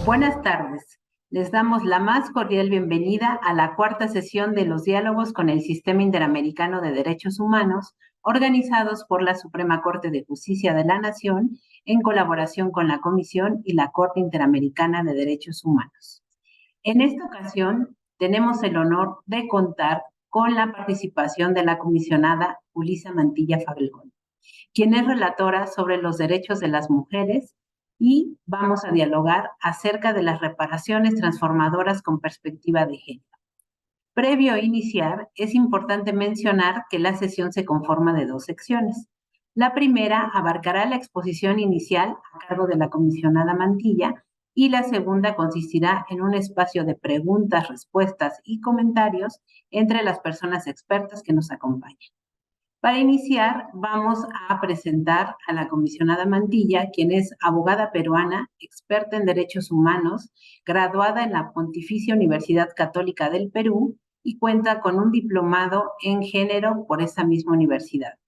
Buenas tardes. Les damos la más cordial bienvenida a la cuarta sesión de los diálogos con el Sistema Interamericano de Derechos Humanos, organizados por la Suprema Corte de Justicia de la Nación en colaboración con la Comisión y la Corte Interamericana de Derechos Humanos. En esta ocasión, tenemos el honor de contar con la participación de la comisionada Ulisa Mantilla Fabelgón, quien es relatora sobre los derechos de las mujeres, y vamos a dialogar acerca de las reparaciones transformadoras con perspectiva de género. Previo a iniciar, es importante mencionar que la sesión se conforma de dos secciones. La primera abarcará la exposición inicial a cargo de la comisionada Mantilla y la segunda consistirá en un espacio de preguntas, respuestas y comentarios entre las personas expertas que nos acompañan. Para iniciar, vamos a presentar a la comisionada Mantilla, quien es abogada peruana, experta en derechos humanos, graduada en la Pontificia Universidad Católica del Perú y cuenta con un diplomado en género por esa misma universidad.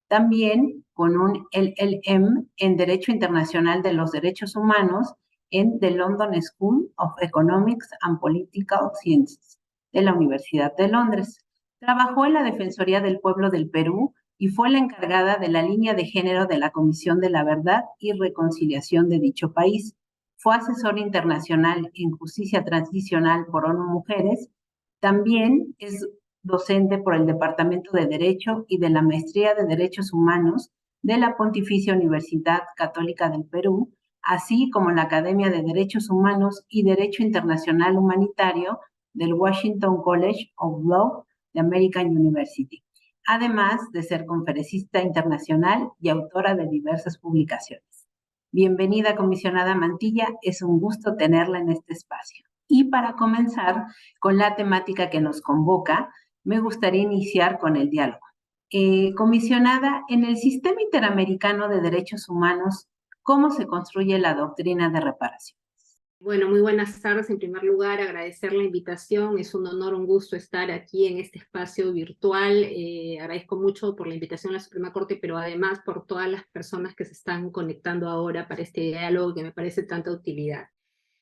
También con un LLM en Derecho Internacional de los Derechos Humanos en The London School of Economics and Political Sciences de la Universidad de Londres. Trabajó en la Defensoría del Pueblo del Perú y fue la encargada de la línea de género de la Comisión de la Verdad y Reconciliación de dicho país. Fue asesor internacional en justicia transicional por ONU Mujeres. También es docente por el Departamento de Derecho y de la Maestría de Derechos Humanos de la Pontificia Universidad Católica del Perú, así como la Academia de Derechos Humanos y Derecho Internacional Humanitario del Washington College of Law de American University, además de ser conferencista internacional y autora de diversas publicaciones. Bienvenida, comisionada Mantilla, es un gusto tenerla en este espacio. Y para comenzar con la temática que nos convoca, me gustaría iniciar con el diálogo. Comisionada, en el Sistema Interamericano de Derechos Humanos, ¿cómo se construye la doctrina de reparación? Bueno, muy buenas tardes. En primer lugar, agradecer la invitación. Es un honor, un gusto estar aquí en este espacio virtual. Agradezco mucho por la invitación a la Suprema Corte, pero además por todas las personas que se están conectando ahora para este diálogo que me parece de tanta utilidad.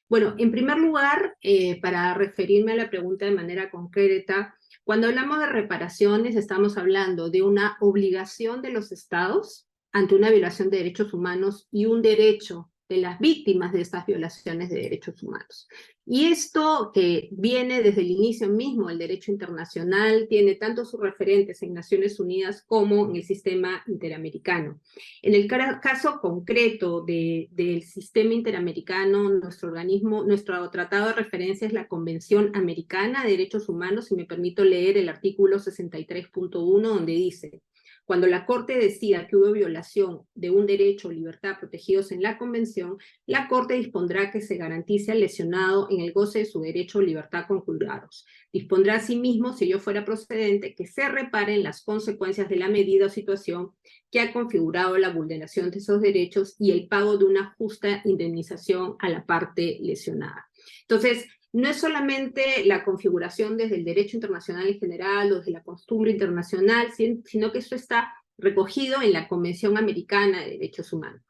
Bueno, en primer lugar, para referirme a la pregunta de manera concreta, cuando hablamos de reparaciones estamos hablando de una obligación de los estados ante una violación de derechos humanos y un derecho de las víctimas de estas violaciones de derechos humanos. Y esto que viene desde el inicio mismo del derecho internacional, tiene tanto sus referentes en Naciones Unidas como en el sistema interamericano. En el caso concreto del sistema interamericano, nuestro organismo, nuestro tratado de referencia es la Convención Americana de Derechos Humanos, y me permito leer el artículo 63.1, donde dice: cuando la Corte decida que hubo violación de un derecho o libertad protegidos en la Convención, la Corte dispondrá que se garantice al lesionado en el goce de su derecho o libertad conculcados. Dispondrá asimismo, si ello fuera procedente, que se reparen las consecuencias de la medida o situación que ha configurado la vulneración de esos derechos y el pago de una justa indemnización a la parte lesionada. Entonces, no es solamente la configuración desde el derecho internacional en general o desde la costumbre internacional, sino que esto está recogido en la Convención Americana de Derechos Humanos.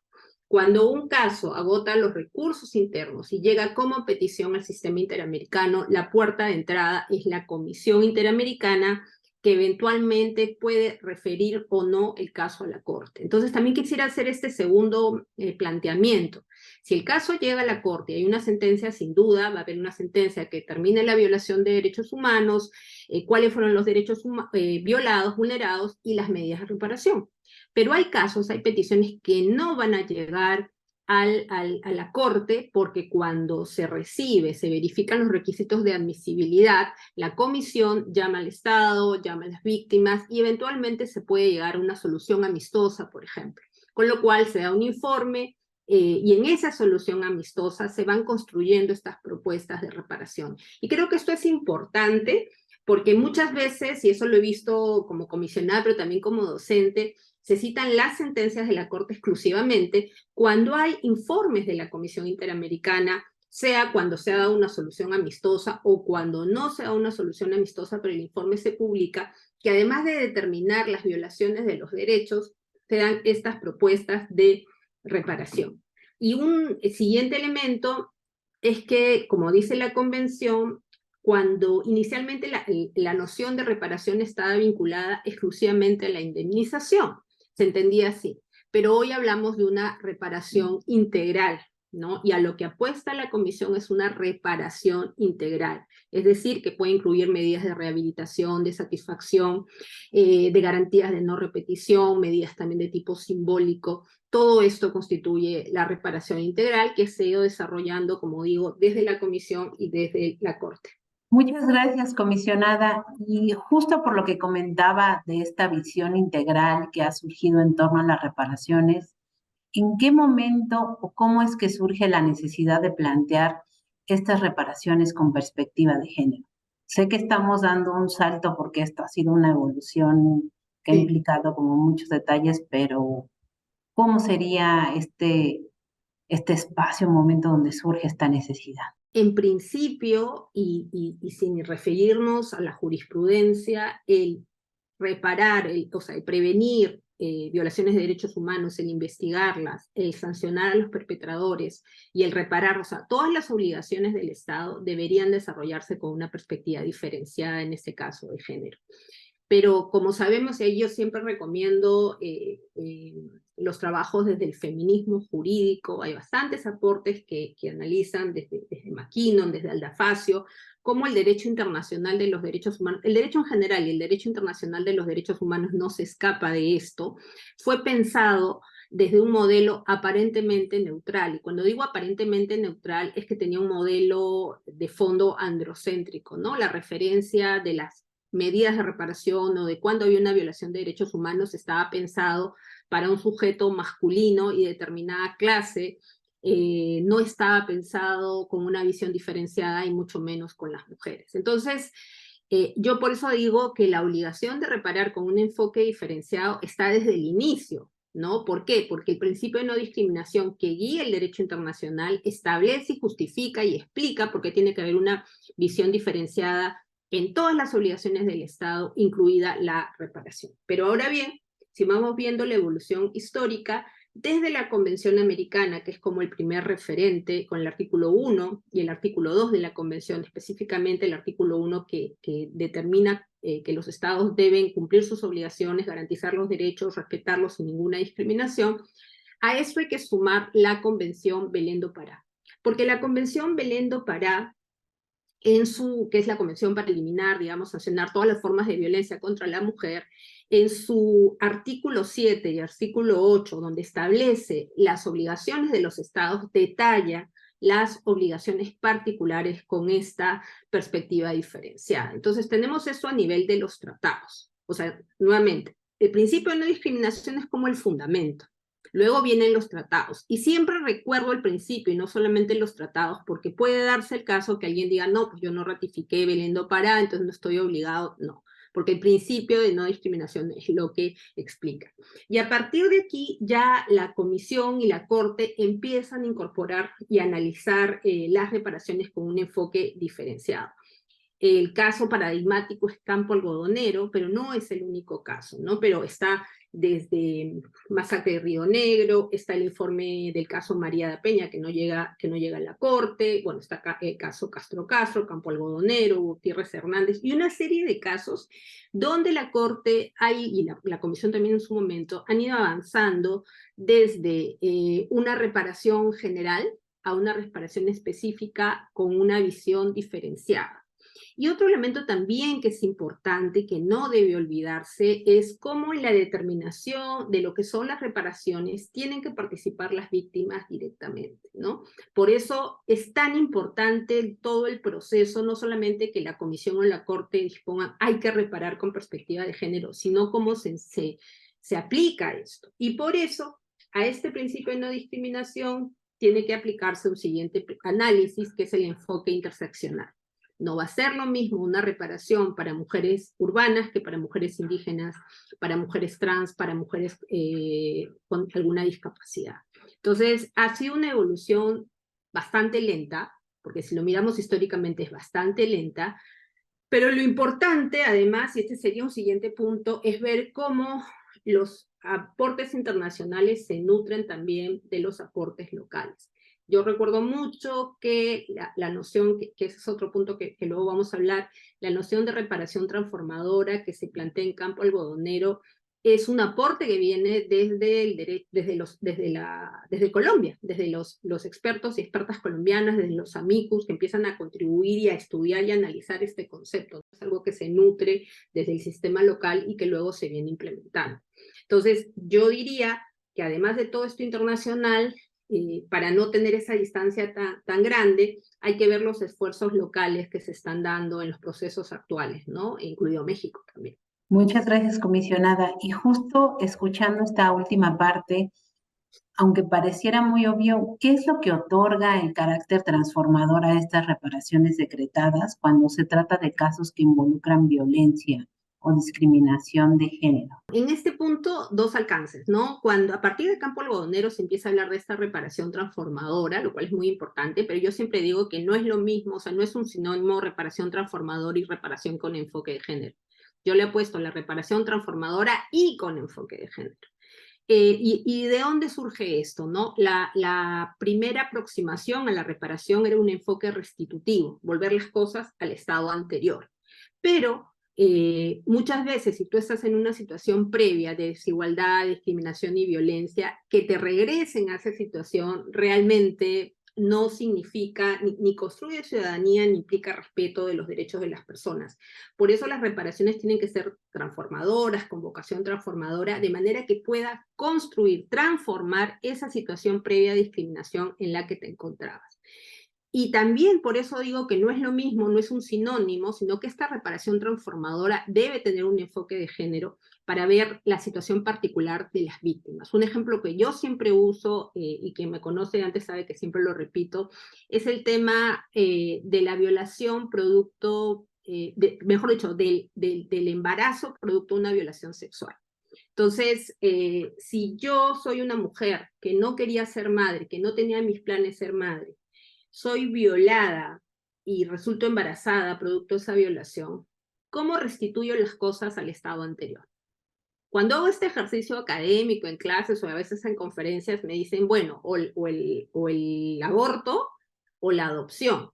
Cuando un caso agota los recursos internos y llega como petición al sistema interamericano, la puerta de entrada es la Comisión Interamericana, que eventualmente puede referir o no el caso a la Corte. Entonces también quisiera hacer este segundo planteamiento. Si el caso llega a la Corte y hay una sentencia, sin duda va a haber una sentencia que determine la violación de derechos humanos, cuáles fueron los derechos violados, vulnerados y las medidas de reparación. Pero hay casos, hay peticiones que no van a llegar a la Corte, porque cuando se recibe, se verifican los requisitos de admisibilidad, la comisión llama al Estado, llama a las víctimas y eventualmente se puede llegar a una solución amistosa, por ejemplo. Con lo cual se da un informe y en esa solución amistosa se van construyendo estas propuestas de reparación. Y creo que esto es importante porque muchas veces, y eso lo he visto como comisionada, pero también como docente, se citan las sentencias de la Corte exclusivamente cuando hay informes de la Comisión Interamericana, sea cuando se ha dado una solución amistosa o cuando no se da una solución amistosa, pero el informe se publica, que además de determinar las violaciones de los derechos, se dan estas propuestas de reparación. Y un siguiente elemento es que, como dice la Convención, cuando inicialmente la noción de reparación estaba vinculada exclusivamente a la indemnización, se entendía así, pero hoy hablamos de una reparación integral, ¿no? Y a lo que apuesta la Comisión es una reparación integral, es decir, que puede incluir medidas de rehabilitación, de satisfacción, de garantías de no repetición, medidas también de tipo simbólico. Todo esto constituye la reparación integral que se ha ido desarrollando, como digo, desde la Comisión y desde la Corte. Muchas gracias, comisionada. Y justo por lo que comentaba de esta visión integral que ha surgido en torno a las reparaciones, ¿en qué momento o cómo es que surge la necesidad de plantear estas reparaciones con perspectiva de género? Sé que estamos dando un salto porque esto ha sido una evolución que ha Sí. implicado como muchos detalles, pero ¿cómo sería este espacio, momento donde surge esta necesidad? En principio, y sin referirnos a la jurisprudencia, el reparar, o sea, el prevenir violaciones de derechos humanos, el investigarlas, el sancionar a los perpetradores y el reparar, o sea, todas las obligaciones del Estado deberían desarrollarse con una perspectiva diferenciada en este caso de género. Pero como sabemos, y yo siempre recomiendo los trabajos desde el feminismo jurídico, hay bastantes aportes que analizan desde McKinnon, desde Aldafacio, cómo el derecho internacional de los derechos humanos, el derecho en general y el derecho internacional de los derechos humanos no se escapa de esto, fue pensado desde un modelo aparentemente neutral. Y cuando digo aparentemente neutral, es que tenía un modelo de fondo androcéntrico, ¿no? La referencia de las medidas de reparación o de cuando había una violación de derechos humanos estaba pensado para un sujeto masculino y determinada clase, no estaba pensado con una visión diferenciada y mucho menos con las mujeres. Entonces, yo por eso digo que la obligación de reparar con un enfoque diferenciado está desde el inicio, ¿no? ¿Por qué? Porque el principio de no discriminación que guía el derecho internacional establece y justifica y explica por qué tiene que haber una visión diferenciada en todas las obligaciones del Estado, incluida la reparación. Pero ahora bien, si vamos viendo la evolución histórica, desde la Convención Americana, que es como el primer referente, con el artículo 1 y el artículo 2 de la Convención, específicamente el artículo 1 que determina que los Estados deben cumplir sus obligaciones, garantizar los derechos, respetarlos sin ninguna discriminación, a eso hay que sumar la Convención Belén do Pará. Porque la Convención Belén do Pará, que es la Convención para eliminar, digamos, sancionar todas las formas de violencia contra la mujer, en su artículo 7 y artículo 8, donde establece las obligaciones de los estados, detalla las obligaciones particulares con esta perspectiva diferenciada. Entonces tenemos eso a nivel de los tratados. O sea, nuevamente, el principio de no discriminación es como el fundamento. Luego vienen los tratados. Y siempre recuerdo el principio, y no solamente los tratados, porque puede darse el caso que alguien diga, no, pues yo no ratifiqué Belén do Pará, entonces no estoy obligado. No, porque el principio de no discriminación es lo que explica. Y a partir de aquí ya la Comisión y la Corte empiezan a incorporar y analizar las reparaciones con un enfoque diferenciado. El caso paradigmático es Campo Algodonero, pero no es el único caso, ¿no? Pero está desde Masacre de Río Negro, está el informe del caso María da Peña, que no llega a la Corte, bueno, está el caso Castro Castro, Campo Algodonero, Gutiérrez Hernández, y una serie de casos donde la Corte y la Comisión también en su momento han ido avanzando desde una reparación general a una reparación específica con una visión diferenciada. Y otro elemento también que es importante, que no debe olvidarse, es cómo en la determinación de lo que son las reparaciones tienen que participar las víctimas directamente, ¿no? Por eso es tan importante todo el proceso, no solamente que la Comisión o la Corte dispongan, hay que reparar con perspectiva de género, sino cómo se aplica esto. Y por eso, a este principio de no discriminación tiene que aplicarse un siguiente análisis, que es el enfoque interseccional. No va a ser lo mismo una reparación para mujeres urbanas que para mujeres indígenas, para mujeres trans, para mujeres con alguna discapacidad. Entonces, ha sido una evolución bastante lenta, porque si lo miramos históricamente es bastante lenta, pero lo importante, además, y este sería un siguiente punto, es ver cómo los aportes internacionales se nutren también de los aportes locales. Yo recuerdo mucho que la noción, que ese es otro punto que luego vamos a hablar, la noción de reparación transformadora que se plantea en campo algodonero es un aporte que viene desde Colombia, desde los expertos y expertas colombianas, desde los amicus que empiezan a contribuir y a estudiar y a analizar este concepto. Es algo que se nutre desde el sistema local y que luego se viene implementando. Entonces, yo diría que además de todo esto internacional, para no tener esa distancia tan grande, hay que ver los esfuerzos locales que se están dando en los procesos actuales, ¿no? Incluido México también. Muchas gracias, comisionada. Y justo escuchando esta última parte, aunque pareciera muy obvio, ¿qué es lo que otorga el carácter transformador a estas reparaciones decretadas cuando se trata de casos que involucran violencia o discriminación de género? En este punto, dos alcances, ¿no? Cuando a partir del campo algodonero se empieza a hablar de esta reparación transformadora, lo cual es muy importante, pero yo siempre digo que no es lo mismo, o sea, no es un sinónimo reparación transformadora y reparación con enfoque de género. Yo le he puesto la reparación transformadora y con enfoque de género. ¿Y de dónde surge esto? ¿No? La primera aproximación a la reparación era un enfoque restitutivo, volver las cosas al estado anterior. Pero muchas veces, si tú estás en una situación previa de desigualdad, discriminación y violencia, que te regresen a esa situación realmente no significa, ni construye ciudadanía, ni implica respeto de los derechos de las personas. Por eso las reparaciones tienen que ser transformadoras, con vocación transformadora, de manera que pueda construir, transformar esa situación previa de discriminación en la que te encontrabas. Y también por eso digo que no es lo mismo, no es un sinónimo, sino que esta reparación transformadora debe tener un enfoque de género para ver la situación particular de las víctimas. Un ejemplo que yo siempre uso, y quien me conoce antes sabe que siempre lo repito, es el tema de la violación producto, mejor dicho, del embarazo producto de una violación sexual. Entonces, si yo soy una mujer que no quería ser madre, que no tenía en mis planes ser madre, soy violada y resulto embarazada producto de esa violación, ¿cómo restituyo las cosas al estado anterior? Cuando hago este ejercicio académico en clases o a veces en conferencias me dicen, bueno, o el aborto o la adopción.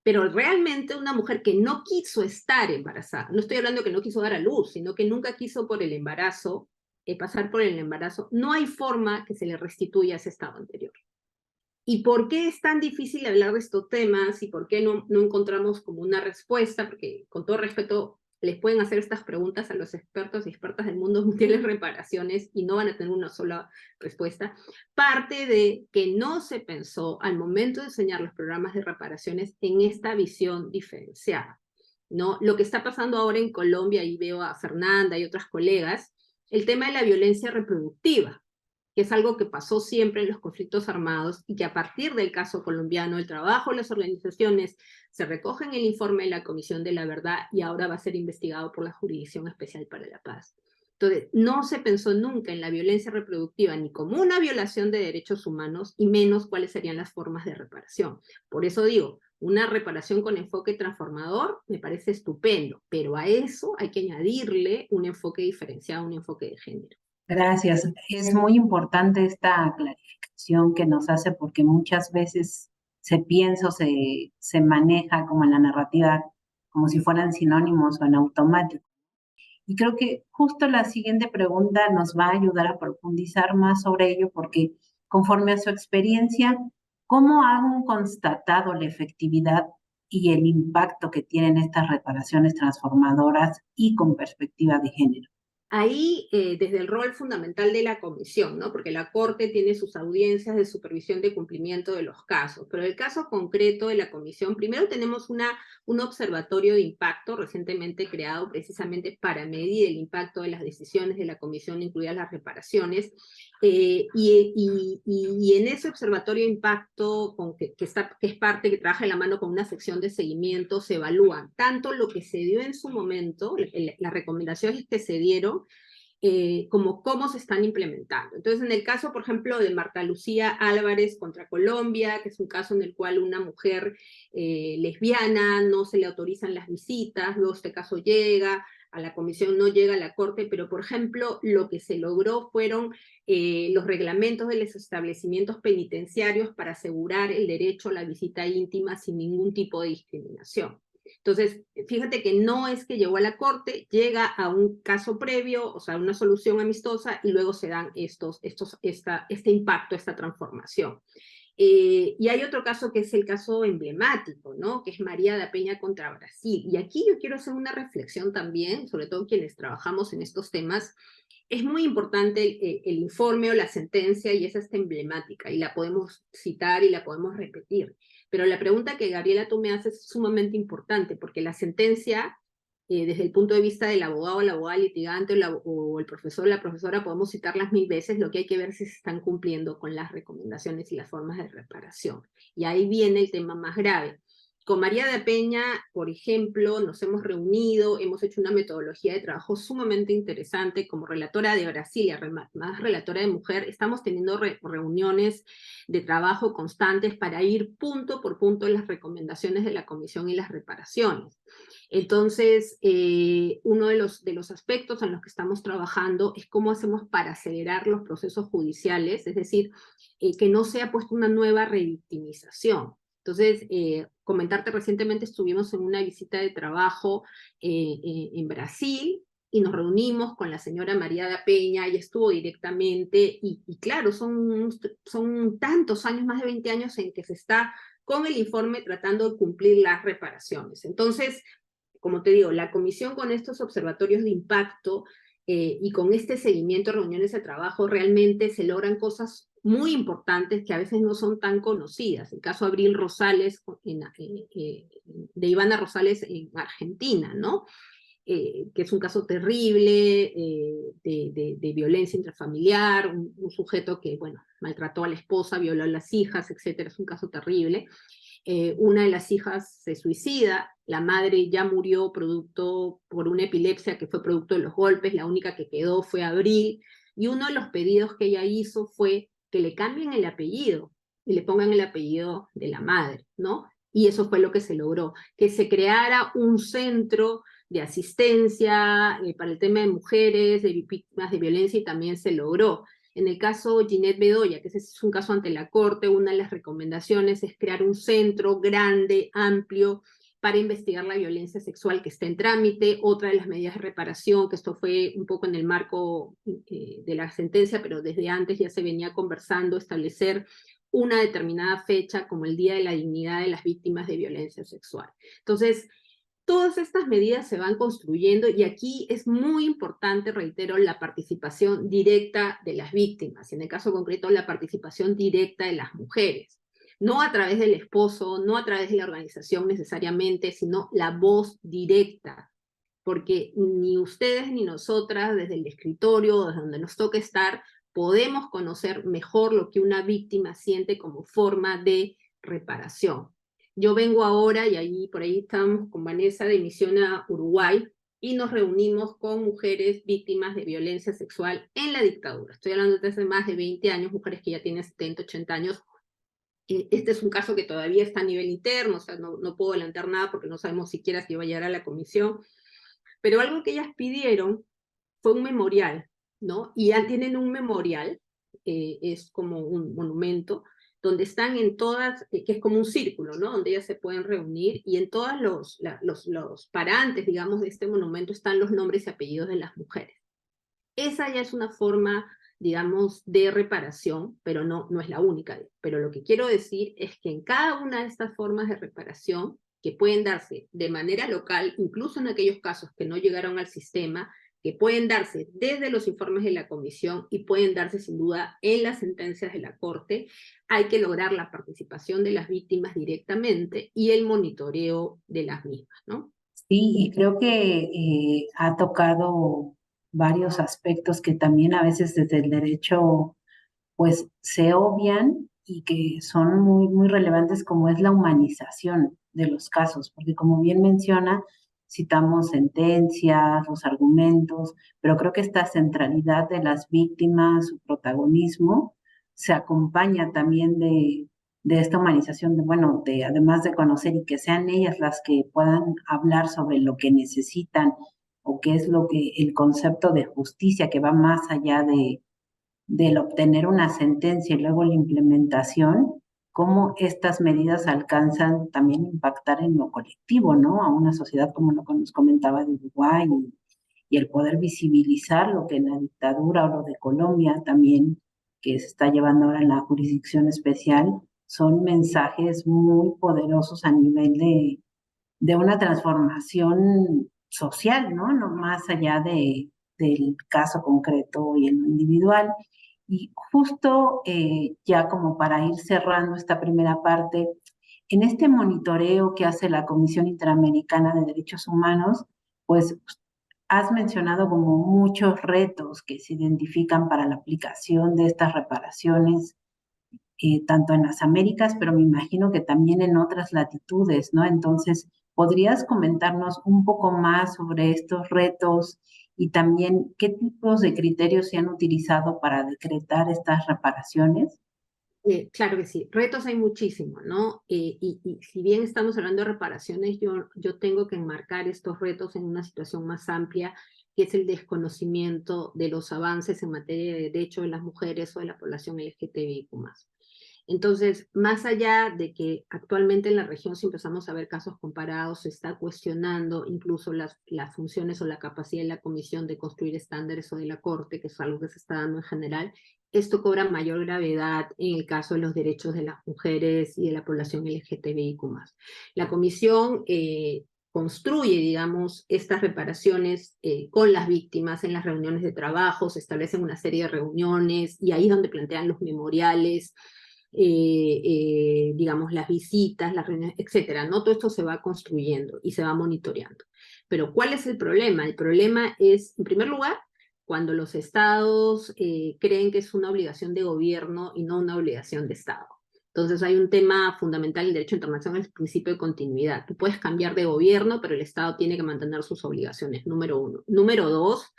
Pero realmente una mujer que no quiso estar embarazada, no estoy hablando que no quiso dar a luz, sino que nunca quiso por el embarazo, pasar por el embarazo, no hay forma que se le restituya ese estado anterior. ¿Y por qué es tan difícil hablar de estos temas y por qué no encontramos como una respuesta? Porque con todo respeto les pueden hacer estas preguntas a los expertos y expertas del mundo mundial de reparaciones y no van a tener una sola respuesta. Parte de que no se pensó al momento de diseñar los programas de reparaciones en esta visión diferenciada, ¿no? Lo que está pasando ahora en Colombia, y veo a Fernanda y otras colegas, el tema de la violencia reproductiva, que es algo que pasó siempre en los conflictos armados y que a partir del caso colombiano, el trabajo de las organizaciones se recoge en el informe de la Comisión de la Verdad y ahora va a ser investigado por la Jurisdicción Especial para la Paz. Entonces, no se pensó nunca en la violencia reproductiva ni como una violación de derechos humanos y menos cuáles serían las formas de reparación. Por eso digo, una reparación con enfoque transformador me parece estupendo, pero a eso hay que añadirle un enfoque diferenciado, un enfoque de género. Gracias. Es muy importante esta clarificación que nos hace porque muchas veces se piensa o se maneja como en la narrativa como si fueran sinónimos o en automático. Y creo que justo la siguiente pregunta nos va a ayudar a profundizar más sobre ello porque conforme a su experiencia, ¿cómo han constatado la efectividad y el impacto que tienen estas reparaciones transformadoras y con perspectiva de género? Ahí, desde el rol fundamental de la comisión, ¿no? Porque la Corte tiene sus audiencias de supervisión de cumplimiento de los casos, pero el caso concreto de la comisión, primero tenemos un observatorio de impacto recientemente creado precisamente para medir el impacto de las decisiones de la comisión, incluidas las reparaciones, y en ese observatorio de impacto, que es parte, que trabaja de la mano con una sección de seguimiento, se evalúan tanto lo que se dio en su momento, las recomendaciones que se dieron, como cómo se están implementando. Entonces, en el caso, por ejemplo, de Marta Lucía Álvarez contra Colombia, que es un caso en el cual una mujer lesbiana no se le autorizan las visitas, luego este caso llega a la comisión, no llega a la Corte, pero por ejemplo, lo que se logró fueron los reglamentos de los establecimientos penitenciarios para asegurar el derecho a la visita íntima sin ningún tipo de discriminación. Entonces, fíjate que no es que llegó a la Corte, llega a un caso previo, o sea, una solución amistosa, y luego se dan este impacto, esta transformación. Y hay otro caso que es el caso emblemático, ¿no? Que es María da Peña contra Brasil. Y aquí yo quiero hacer una reflexión también, sobre todo quienes trabajamos en estos temas. Es muy importante el informe o la sentencia, y esa está emblemática, y la podemos citar y la podemos repetir. Pero la pregunta que Gabriela tú me haces es sumamente importante, porque la sentencia, desde el punto de vista del abogado, la abogada litigante o el profesor o la profesora, podemos citarlas 1000 veces, lo que hay que ver si se están cumpliendo con las recomendaciones y las formas de reparación. Y ahí viene el tema más grave. Con María de Peña, por ejemplo, nos hemos reunido, hemos hecho una metodología de trabajo sumamente interesante. Como relatora de Brasil y además relatora de mujer, estamos teniendo reuniones de trabajo constantes para ir punto por punto en las recomendaciones de la comisión y las reparaciones. Entonces, uno de los aspectos en los que estamos trabajando es cómo hacemos para acelerar los procesos judiciales, es decir, que no sea puesto una nueva revictimización. Entonces, comentarte, recientemente estuvimos en una visita de trabajo en Brasil, y nos reunimos con la señora María da Peña, ella estuvo directamente, y claro, son tantos años, más de 20 años en que se está con el informe tratando de cumplir las reparaciones. Entonces, como te digo, la comisión con estos observatorios de impacto y con este seguimiento, reuniones de trabajo, realmente se logran cosas muy importantes que a veces no son tan conocidas. El caso Abril Rosales, de Ivana Rosales en Argentina, ¿no? Que es un caso terrible de violencia intrafamiliar, un sujeto que, bueno, maltrató a la esposa, violó a las hijas, etcétera, es un caso terrible. Una de las hijas se suicida, la madre ya murió por una epilepsia que fue producto de los golpes, la única que quedó fue Abril, y uno de los pedidos que ella hizo fue que le cambien el apellido y le pongan el apellido de la madre, ¿no? Y eso fue lo que se logró, que se creara un centro de asistencia para el tema de mujeres, de víctimas de violencia, y también se logró. En el caso Ginette Bedoya, que ese es un caso ante la Corte, una de las recomendaciones es crear un centro grande, amplio, para investigar la violencia sexual que está en trámite. Otra de las medidas de reparación, que esto fue un poco en el marco de la sentencia, pero desde antes ya se venía conversando, establecer una determinada fecha como el Día de la Dignidad de las Víctimas de Violencia Sexual. Entonces, todas estas medidas se van construyendo, y aquí es muy importante, reitero, la participación directa de las víctimas, en el caso concreto la participación directa de las mujeres, no a través del esposo, no a través de la organización necesariamente, sino la voz directa, porque ni ustedes ni nosotras desde el escritorio, desde donde nos toca estar, podemos conocer mejor lo que una víctima siente como forma de reparación. Yo vengo ahora, y ahí por ahí estamos con Vanessa, de misión a Uruguay, y nos reunimos con mujeres víctimas de violencia sexual en la dictadura. Estoy hablando de hace más de 20 años, mujeres que ya tienen 70, 80 años. Este es un caso que todavía está a nivel interno, o sea, no puedo adelantar nada porque no sabemos siquiera si va a llegar a la comisión, pero algo que ellas pidieron fue un memorial, ¿no? Y ya tienen un memorial, es como un monumento, donde están en todas, que es como un círculo, ¿no? Donde ellas se pueden reunir, y en todos los parantes, digamos, de este monumento están los nombres y apellidos de las mujeres. Esa ya es una forma, digamos, de reparación, pero no es la única. Pero lo que quiero decir es que en cada una de estas formas de reparación, que pueden darse de manera local, incluso en aquellos casos que no llegaron al sistema, que pueden darse desde los informes de la comisión y pueden darse sin duda en las sentencias de la Corte, hay que lograr la participación de las víctimas directamente y el monitoreo de las mismas, ¿no? Sí, y creo que ha tocado varios aspectos que también a veces desde el derecho pues se obvian y que son muy, muy relevantes, como es la humanización de los casos, porque como bien menciona, citamos sentencias, los argumentos, pero creo que esta centralidad de las víctimas, su protagonismo, se acompaña también de esta humanización, de, bueno, además de conocer y que sean ellas las que puedan hablar sobre lo que necesitan o qué es lo que el concepto de justicia que va más allá del obtener una sentencia y luego la implementación, cómo estas medidas alcanzan también a impactar en lo colectivo, ¿no? A una sociedad como lo que nos comentaba de Uruguay y el poder visibilizar lo que en la dictadura o lo de Colombia también, que se está llevando ahora en la jurisdicción especial, son mensajes muy poderosos a nivel de una transformación social, ¿no? No más allá del caso concreto y en lo individual. Y justo ya como para ir cerrando esta primera parte, en este monitoreo que hace la Comisión Interamericana de Derechos Humanos, pues has mencionado como muchos retos que se identifican para la aplicación de estas reparaciones, tanto en las Américas, pero me imagino que también en otras latitudes, ¿no? Entonces, ¿podrías comentarnos un poco más sobre estos retos y también qué tipos de criterios se han utilizado para decretar estas reparaciones? Claro que sí, retos hay muchísimos, ¿no? Y si bien estamos hablando de reparaciones, yo tengo que enmarcar estos retos en una situación más amplia, que es el desconocimiento de los avances en materia de derechos de las mujeres o de la población LGTBIQ+. Entonces, más allá de que actualmente en la región, si empezamos a ver casos comparados, se está cuestionando incluso las funciones o la capacidad de la Comisión de construir estándares o de la Corte, que es algo que se está dando en general, esto cobra mayor gravedad en el caso de los derechos de las mujeres y de la población LGTBIQ+. La Comisión construye, digamos, estas reparaciones con las víctimas en las reuniones de trabajo, se establecen una serie de reuniones y ahí es donde plantean los memoriales, digamos, las visitas, las reuniones, etcétera, ¿no? Todo esto se va construyendo y se va monitoreando. Pero ¿cuál es el problema? El problema es, en primer lugar, cuando los estados creen que es una obligación de gobierno y no una obligación de Estado. Entonces hay un tema fundamental en el derecho internacional, el principio de continuidad. Tú puedes cambiar de gobierno, pero el Estado tiene que mantener sus obligaciones, número uno. Número dos,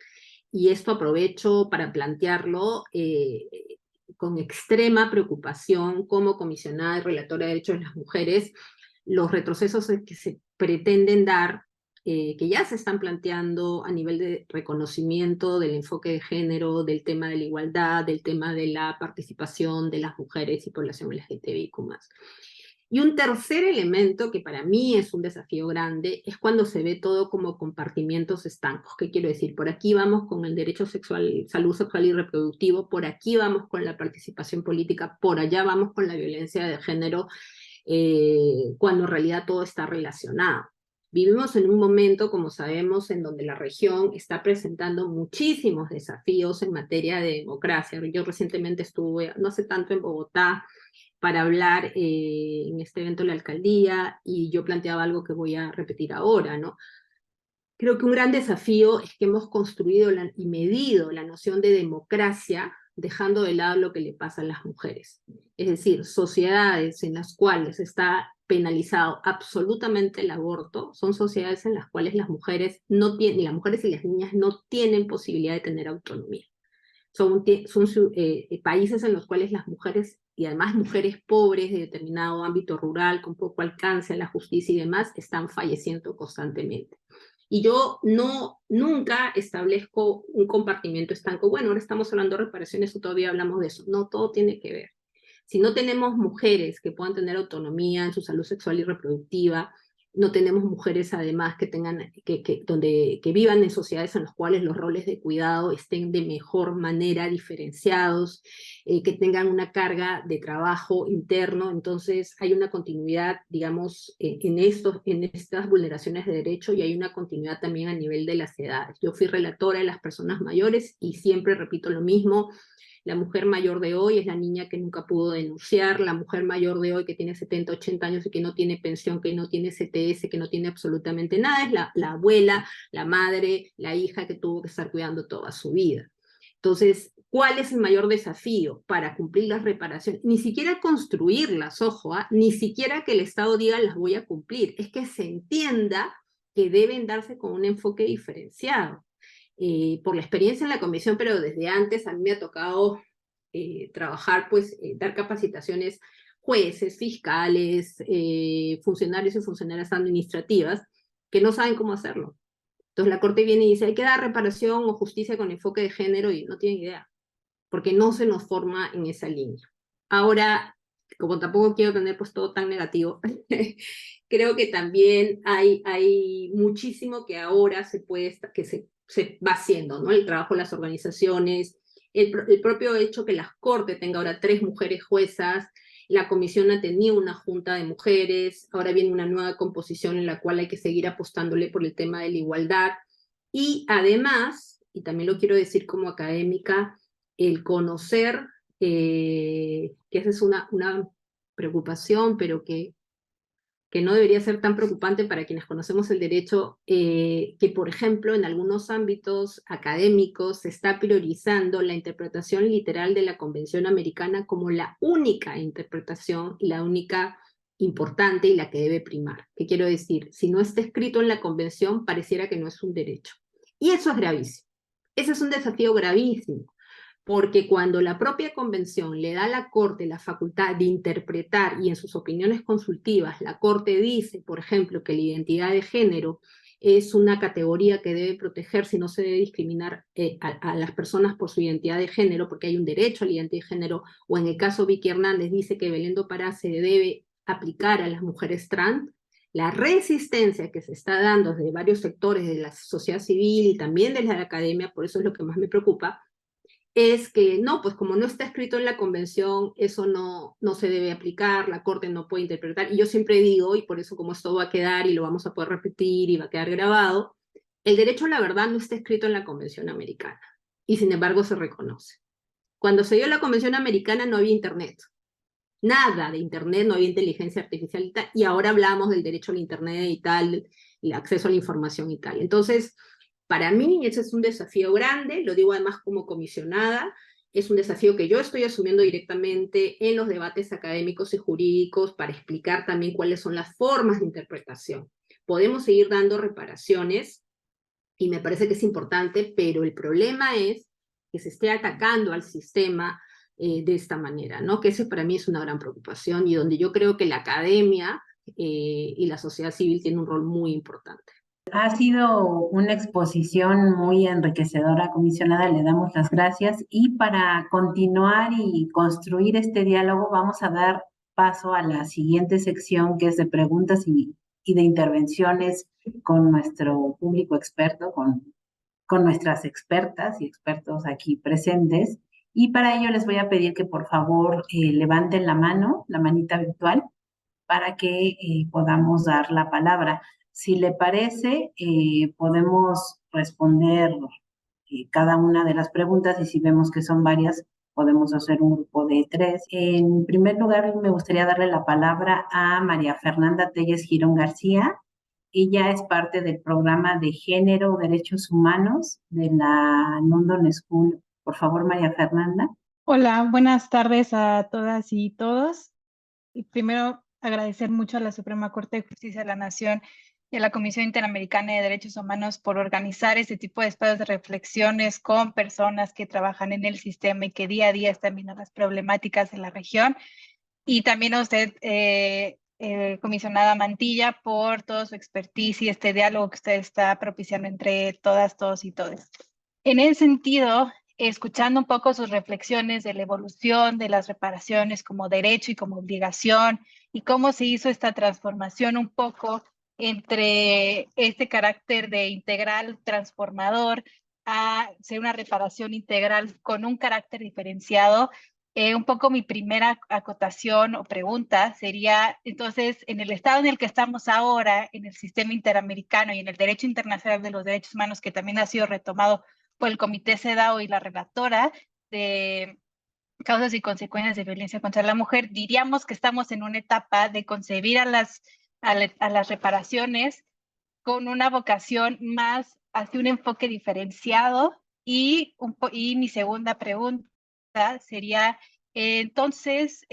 y esto aprovecho para plantearlo, con extrema preocupación como comisionada y relatora de derechos de las mujeres, los retrocesos que se pretenden dar, que ya se están planteando a nivel de reconocimiento del enfoque de género, del tema de la igualdad, del tema de la participación de las mujeres y población LGTBIQ+. Y un tercer elemento que para mí es un desafío grande es cuando se ve todo como compartimientos estancos. ¿Qué quiero decir? Por aquí vamos con el derecho sexual, salud sexual y reproductivo, por aquí vamos con la participación política, por allá vamos con la violencia de género, cuando en realidad todo está relacionado. Vivimos en un momento, como sabemos, en donde la región está presentando muchísimos desafíos en materia de democracia. Yo recientemente estuve, no hace tanto, en Bogotá, para hablar en este evento de la alcaldía, y yo planteaba algo que voy a repetir ahora, ¿no? Creo que un gran desafío es que hemos construido y medido la noción de democracia dejando de lado lo que le pasa a las mujeres. Es decir, sociedades en las cuales está penalizado absolutamente el aborto son sociedades en las cuales las mujeres no tienen, y las mujeres y las niñas no tienen posibilidad de tener autonomía. Son países en los cuales las mujeres, y además mujeres pobres de determinado ámbito rural, con poco alcance a la justicia y demás, están falleciendo constantemente. Y yo nunca establezco un compartimiento estanco. Bueno, ahora estamos hablando de reparaciones o todavía hablamos de eso. No, todo tiene que ver. Si no tenemos mujeres que puedan tener autonomía en su salud sexual y reproductiva, no tenemos mujeres además que tengan, que vivan en sociedades en las cuales los roles de cuidado estén de mejor manera diferenciados, que tengan una carga de trabajo interno. Entonces hay una continuidad, digamos, en estas vulneraciones de derecho, y hay una continuidad también a nivel de las edades. Yo fui relatora de las personas mayores y siempre repito lo mismo: la mujer mayor de hoy es la niña que nunca pudo denunciar, la mujer mayor de hoy que tiene 70, 80 años y que no tiene pensión, que no tiene CTS, que no tiene absolutamente nada, es la abuela, la madre, la hija que tuvo que estar cuidando toda su vida. Entonces, ¿cuál es el mayor desafío para cumplir las reparaciones? Ni siquiera construirlas, ojo, ni siquiera que el Estado diga las voy a cumplir, es que se entienda que deben darse con un enfoque diferenciado. Por la experiencia en la comisión, pero desde antes a mí me ha tocado trabajar, pues, dar capacitaciones jueces, fiscales, funcionarios y funcionarias administrativas que no saben cómo hacerlo. Entonces la Corte viene y dice, hay que dar reparación o justicia con enfoque de género, y no tienen idea, porque no se nos forma en esa línea. Ahora, como tampoco quiero tener pues todo tan negativo, creo que también hay muchísimo que ahora se va haciendo, ¿no? El trabajo de las organizaciones, el propio hecho que la Corte tenga ahora 3 mujeres juezas, la comisión ha tenido una junta de mujeres, ahora viene una nueva composición en la cual hay que seguir apostándole por el tema de la igualdad, y además, y también lo quiero decir como académica, el conocer, que esa es una preocupación, pero que no debería ser tan preocupante para quienes conocemos el derecho, que por ejemplo en algunos ámbitos académicos se está priorizando la interpretación literal de la Convención Americana como la única interpretación y la única importante y la que debe primar. ¿Qué quiero decir? Si no está escrito en la Convención, pareciera que no es un derecho. Y eso es gravísimo. Ese es un desafío gravísimo, porque cuando la propia convención le da a la Corte la facultad de interpretar, y en sus opiniones consultivas la Corte dice, por ejemplo, que la identidad de género es una categoría que debe protegerse y no se debe discriminar a las personas por su identidad de género, porque hay un derecho a la identidad de género, o en el caso Vicky Hernández dice que Belén do Pará se debe aplicar a las mujeres trans, la resistencia que se está dando desde varios sectores de la sociedad civil y también de la academia, por eso es lo que más me preocupa, es que no, pues como no está escrito en la convención, eso no se debe aplicar, la Corte no puede interpretar, y yo siempre digo, y por eso como esto va a quedar y lo vamos a poder repetir y va a quedar grabado, el derecho a la verdad no está escrito en la Convención Americana, y sin embargo se reconoce. Cuando se dio la Convención Americana no había Internet, nada de Internet, no había inteligencia artificial y tal, y ahora hablamos del derecho al Internet y tal, y el acceso a la información y tal. Entonces, para mí ese es un desafío grande, lo digo además como comisionada, es un desafío que yo estoy asumiendo directamente en los debates académicos y jurídicos para explicar también cuáles son las formas de interpretación. Podemos seguir dando reparaciones, y me parece que es importante, pero el problema es que se esté atacando al sistema de esta manera, ¿no? Que ese para mí es una gran preocupación, y donde yo creo que la academia y la sociedad civil tienen un rol muy importante. Ha sido una exposición muy enriquecedora, comisionada, le damos las gracias y para continuar y construir este diálogo vamos a dar paso a la siguiente sección que es de preguntas y de intervenciones con nuestro público experto, con nuestras expertas y expertos aquí presentes. Y para ello les voy a pedir que por favor levanten la mano, la manita virtual, para que podamos dar la palabra. Si le parece, podemos responder cada una de las preguntas y si vemos que son varias, podemos hacer un grupo de 3. En primer lugar, me gustaría darle la palabra a María Fernanda Telles Girón García. Ella es parte del programa de Género, Derechos Humanos de la London School. Por favor, María Fernanda. Hola, buenas tardes a todas y todos. Y primero, agradecer mucho a la Suprema Corte de Justicia de la Nación y a la Comisión Interamericana de Derechos Humanos por organizar este tipo de espacios de reflexiones con personas que trabajan en el sistema y que día a día están viendo las problemáticas de la región. Y también a usted, comisionada Mantilla, por toda su expertise y este diálogo que usted está propiciando entre todas, todos y todes. En ese sentido, escuchando un poco sus reflexiones de la evolución de las reparaciones como derecho y como obligación, y cómo se hizo esta transformación un poco entre este carácter de integral transformador a ser una reparación integral con un carácter diferenciado. Un poco mi primera acotación o pregunta sería, entonces, en el estado en el que estamos ahora, en el sistema interamericano y en el derecho internacional de los derechos humanos, que también ha sido retomado por el Comité CEDAW y la relatora de causas y consecuencias de violencia contra la mujer, diríamos que estamos en una etapa de concebir a las reparaciones con una vocación más hacia un enfoque diferenciado. Y mi segunda pregunta sería, entonces,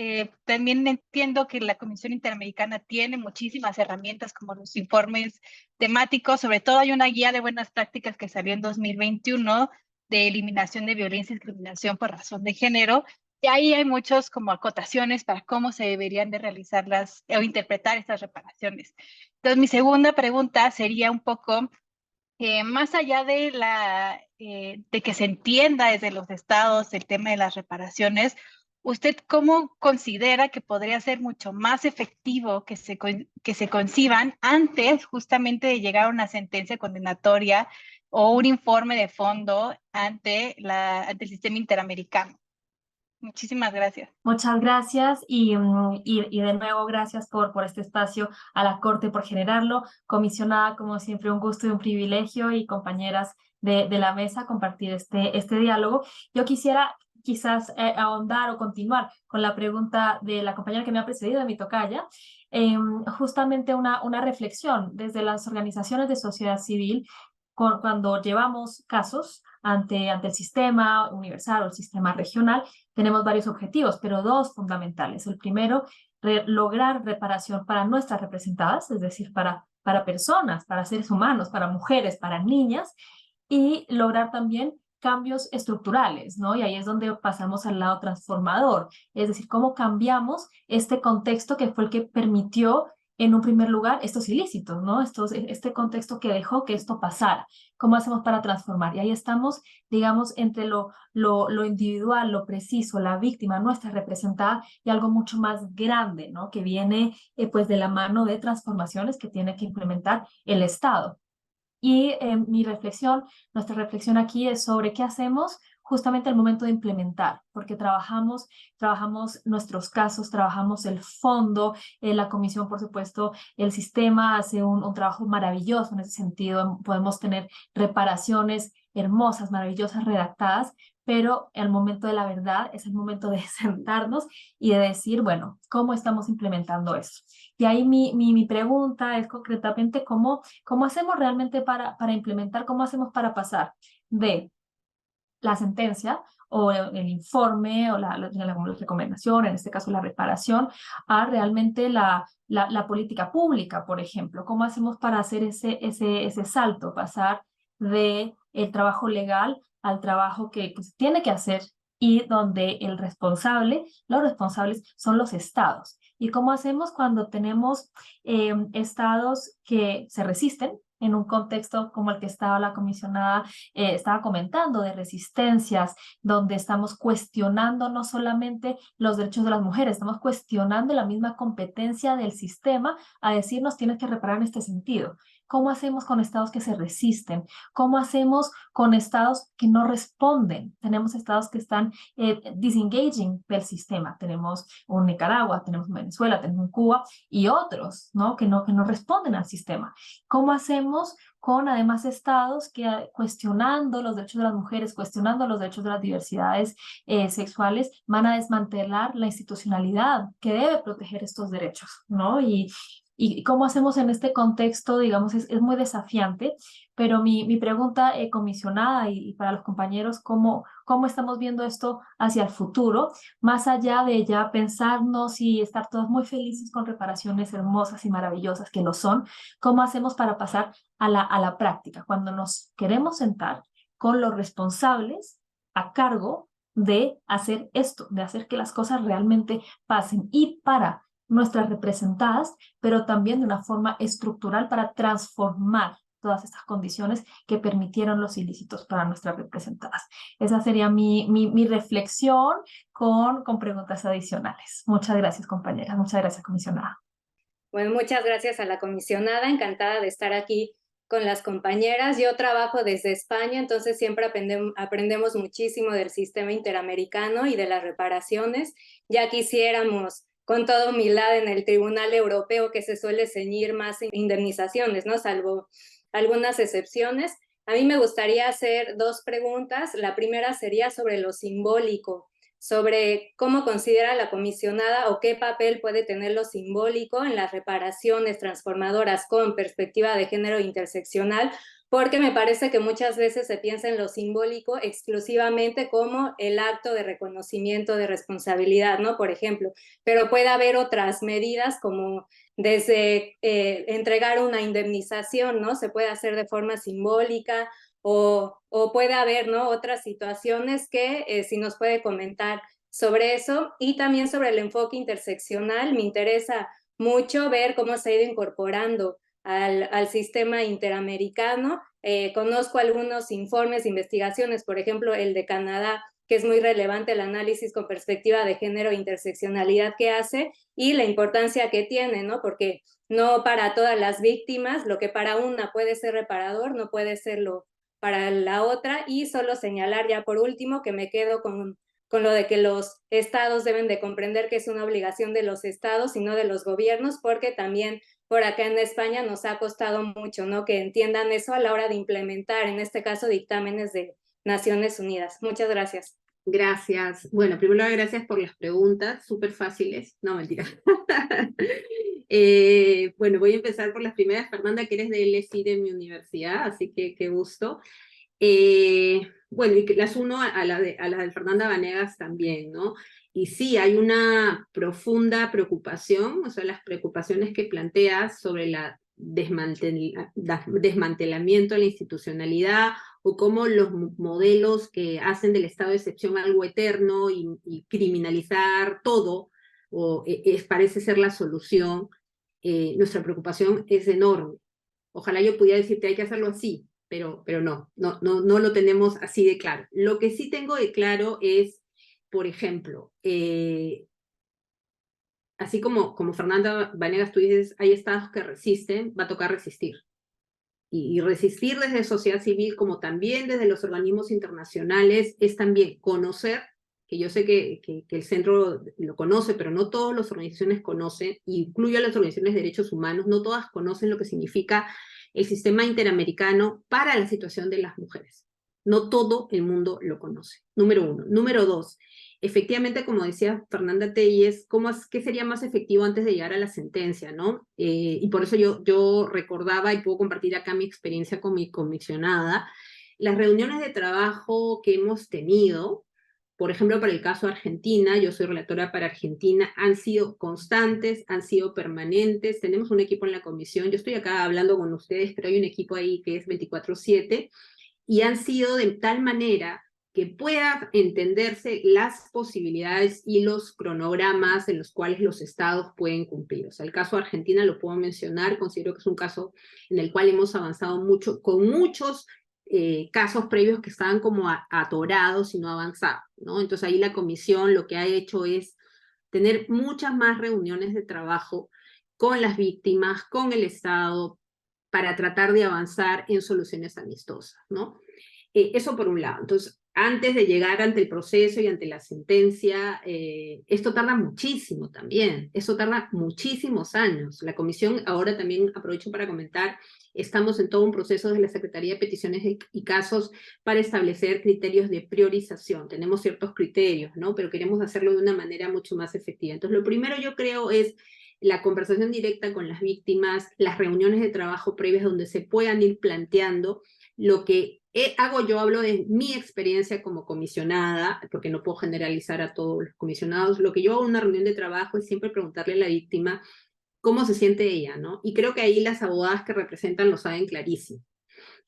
también entiendo que la Comisión Interamericana tiene muchísimas herramientas como los informes temáticos, sobre todo hay una guía de buenas prácticas que salió en 2021 de eliminación de violencia y discriminación por razón de género, y ahí hay muchos como acotaciones para cómo se deberían de realizar o interpretar estas reparaciones. Entonces, mi segunda pregunta sería un poco, más allá de de que se entienda desde los estados el tema de las reparaciones, ¿usted cómo considera que podría ser mucho más efectivo que se conciban antes justamente de llegar a una sentencia condenatoria o un informe de fondo ante el sistema interamericano? Muchísimas gracias. Muchas gracias y de nuevo gracias por este espacio a la Corte, por generarlo. Comisionada, como siempre, un gusto y un privilegio, y compañeras de la mesa, compartir este diálogo. Yo quisiera quizás ahondar o continuar con la pregunta de la compañera que me ha precedido, de mi tocaya, justamente una reflexión desde las organizaciones de sociedad civil cuando llevamos casos ante el sistema universal o el sistema regional. Tenemos varios objetivos, pero dos fundamentales. El primero, lograr reparación para nuestras representadas, es decir, para personas, para seres humanos, para mujeres, para niñas, y lograr también cambios estructurales, ¿no? Y ahí es donde pasamos al lado transformador, es decir, cómo cambiamos este contexto que fue el que permitió en un primer lugar estos ilícitos, ¿no? Este contexto que dejó que esto pasara. ¿Cómo hacemos para transformar? Y ahí estamos, digamos, entre lo individual, lo preciso, la víctima, nuestra representada, y algo mucho más grande, ¿no? Que viene pues de la mano de transformaciones que tiene que implementar el Estado. Y nuestra reflexión aquí es sobre qué hacemos justamente al momento de implementar, porque trabajamos nuestros casos, trabajamos el fondo, la comisión, por supuesto, el sistema hace un trabajo maravilloso en ese sentido. Podemos tener reparaciones hermosas, maravillosas, redactadas, pero el momento de la verdad es el momento de sentarnos y de decir, bueno, ¿cómo estamos implementando eso? Y ahí mi pregunta es concretamente cómo hacemos realmente para implementar, cómo hacemos para pasar de la sentencia o el informe o la recomendación, en este caso la reparación, a realmente la política pública, por ejemplo. ¿Cómo hacemos para hacer ese salto, pasar de el trabajo legal al trabajo que se tiene que hacer, y donde los responsables son los estados? ¿Y cómo hacemos cuando tenemos estados que se resisten en un contexto como el que estaba la comisionada estaba comentando, de resistencias, donde estamos cuestionando no solamente los derechos de las mujeres, estamos cuestionando la misma competencia del sistema a decirnos tienes que reparar en este sentido? ¿Cómo hacemos con estados que se resisten? ¿Cómo hacemos con estados que no responden? Tenemos estados que están disengaging del sistema. Tenemos un Nicaragua, tenemos un Venezuela, tenemos un Cuba y otros, ¿no? Que no responden al sistema. ¿Cómo hacemos con además estados que cuestionando los derechos de las mujeres, cuestionando los derechos de las diversidades sexuales, van a desmantelar la institucionalidad que debe proteger estos derechos, ¿no? Y cómo hacemos en este contexto, digamos, es muy desafiante, pero mi pregunta, comisionada, y para los compañeros, ¿cómo estamos viendo esto hacia el futuro? Más allá de ya pensarnos y estar todos muy felices con reparaciones hermosas y maravillosas, que lo son, ¿cómo hacemos para pasar a la práctica? Cuando nos queremos sentar con los responsables a cargo de hacer esto, de hacer que las cosas realmente pasen, y para nuestras representadas, pero también de una forma estructural para transformar todas estas condiciones que permitieron los ilícitos para nuestras representadas. Esa sería mi reflexión con preguntas adicionales. Muchas gracias, compañeras. Muchas gracias, comisionada. Bueno, muchas gracias a la comisionada. Encantada de estar aquí con las compañeras. Yo trabajo desde España, entonces siempre aprendemos muchísimo del sistema interamericano y de las reparaciones. Ya quisiéramos, con toda humildad, en el Tribunal Europeo, que se suele ceñir más indemnizaciones, ¿no? Salvo algunas excepciones. A mí me gustaría hacer dos preguntas. La primera sería sobre lo simbólico, sobre cómo considera la comisionada o qué papel puede tener lo simbólico en las reparaciones transformadoras con perspectiva de género interseccional, porque me parece que muchas veces se piensa en lo simbólico exclusivamente como el acto de reconocimiento de responsabilidad, ¿no? Por ejemplo, pero puede haber otras medidas como desde entregar una indemnización, ¿no? Se puede hacer de forma simbólica, o puede haber, ¿no?, otras situaciones que si nos puede comentar sobre eso. Y también sobre el enfoque interseccional, me interesa mucho ver cómo se ha ido incorporando al sistema interamericano Conozco algunos informes, investigaciones, por ejemplo, el de Canadá, que es muy relevante el análisis con perspectiva de género e interseccionalidad que hace y la importancia que tiene, ¿no? Porque no para todas las víctimas, lo que para una puede ser reparador, no puede serlo para la otra. Y solo señalar ya por último que me quedo con lo de que los estados deben de comprender que es una obligación de los estados y no de los gobiernos, porque también por acá en España nos ha costado mucho, ¿no? Que entiendan eso a la hora de implementar, en este caso, dictámenes de Naciones Unidas. Muchas gracias. Gracias. Bueno, primero gracias por las preguntas, súper fáciles. No, mentira. Bueno, voy a empezar por las primeras. Fernanda, que eres de LSI de mi universidad, así que qué gusto. Bueno, y las uno a la de Fernanda Vanegas también, ¿no? Y sí, hay una profunda preocupación, o sea, las preocupaciones que planteas sobre la desmantelamiento de la institucionalidad, o cómo los modelos que hacen del estado de excepción algo eterno y criminalizar todo, parece ser la solución. Nuestra preocupación es enorme. Ojalá yo pudiera decirte hay que hacerlo así, pero no lo tenemos así de claro. Lo que sí tengo de claro es, por ejemplo, así como Fernanda Vanegas, tú dices, hay estados que resisten, va a tocar resistir. Y resistir desde sociedad civil, como también desde los organismos internacionales, es también conocer, que yo sé que el centro lo conoce, pero no todas las organizaciones conocen, incluyo a las organizaciones de derechos humanos, no todas conocen lo que significa el sistema interamericano para la situación de las mujeres. No todo el mundo lo conoce, número uno. Número dos, efectivamente, como decía Fernanda Telles, ¿qué sería más efectivo antes de llegar a la sentencia, ¿no? Y por eso yo recordaba, y puedo compartir acá mi experiencia con mi comisionada, las reuniones de trabajo que hemos tenido, por ejemplo, para el caso Argentina, yo soy relatora para Argentina, han sido constantes, han sido permanentes, tenemos un equipo en la comisión, yo estoy acá hablando con ustedes, pero hay un equipo ahí que es 24/7, y han sido de tal manera que puedan entenderse las posibilidades y los cronogramas en los cuales los estados pueden cumplir. O sea, el caso de Argentina lo puedo mencionar, considero que es un caso en el cual hemos avanzado mucho, con muchos casos previos que estaban como atorados y no avanzaban, ¿no? Entonces ahí la comisión lo que ha hecho es tener muchas más reuniones de trabajo con las víctimas, con el Estado, para tratar de avanzar en soluciones amistosas, ¿no? Eso por un lado. Entonces, antes de llegar ante el proceso y ante la sentencia, esto tarda muchísimo también, eso tarda muchísimos años. La comisión, ahora también aprovecho para comentar, estamos en todo un proceso de la Secretaría de Peticiones y Casos para establecer criterios de priorización. Tenemos ciertos criterios, ¿no? Pero queremos hacerlo de una manera mucho más efectiva. Entonces, lo primero yo creo es la conversación directa con las víctimas, las reuniones de trabajo previas donde se puedan ir planteando lo que yo hablo de mi experiencia como comisionada, porque no puedo generalizar a todos los comisionados. Lo que yo hago en una reunión de trabajo es siempre preguntarle a la víctima cómo se siente ella, ¿no? Y creo que ahí las abogadas que representan lo saben clarísimo.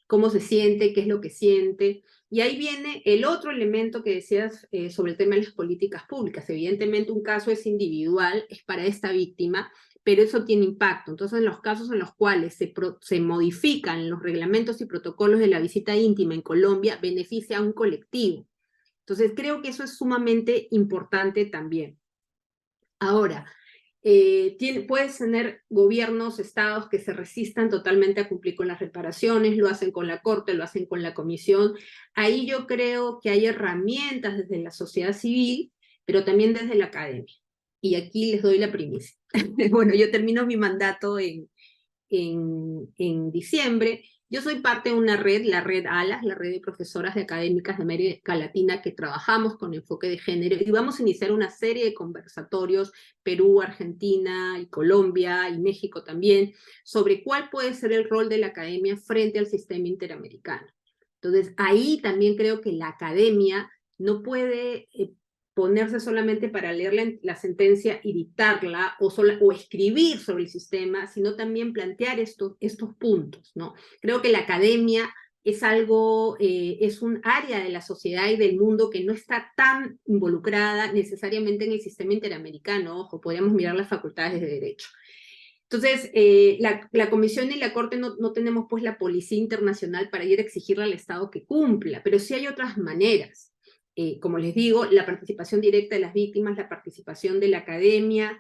Cómo se siente, qué es lo que siente. Y ahí viene el otro elemento que decías sobre el tema de las políticas públicas. Evidentemente un caso es individual, es para esta víctima, pero eso tiene impacto. Entonces, en los casos en los cuales se modifican los reglamentos y protocolos de la visita íntima en Colombia, beneficia a un colectivo. Entonces, creo que eso es sumamente importante también. Ahora, puedes tener gobiernos, estados que se resistan totalmente a cumplir con las reparaciones, lo hacen con la Corte, lo hacen con la Comisión. Ahí yo creo que hay herramientas desde la sociedad civil, pero también desde la academia. Y aquí les doy la primicia. Bueno, yo termino mi mandato en diciembre. Yo soy parte de una red, la red ALAS, la red de profesoras de académicas de América Latina, que trabajamos con enfoque de género, y vamos a iniciar una serie de conversatorios, Perú, Argentina, y Colombia, y México también, sobre cuál puede ser el rol de la academia frente al sistema interamericano. Entonces, ahí también creo que la academia no puede ponerse solamente para leer la sentencia y dictarla, o escribir sobre el sistema, sino también plantear estos puntos, ¿no? Creo que la academia es un área de la sociedad y del mundo que no está tan involucrada necesariamente en el sistema interamericano. Ojo, podríamos mirar las facultades de Derecho. Entonces, la Comisión y la Corte no tenemos pues la policía internacional para ir a exigirle al Estado que cumpla, pero sí hay otras maneras. Como les digo, la participación directa de las víctimas, la participación de la academia,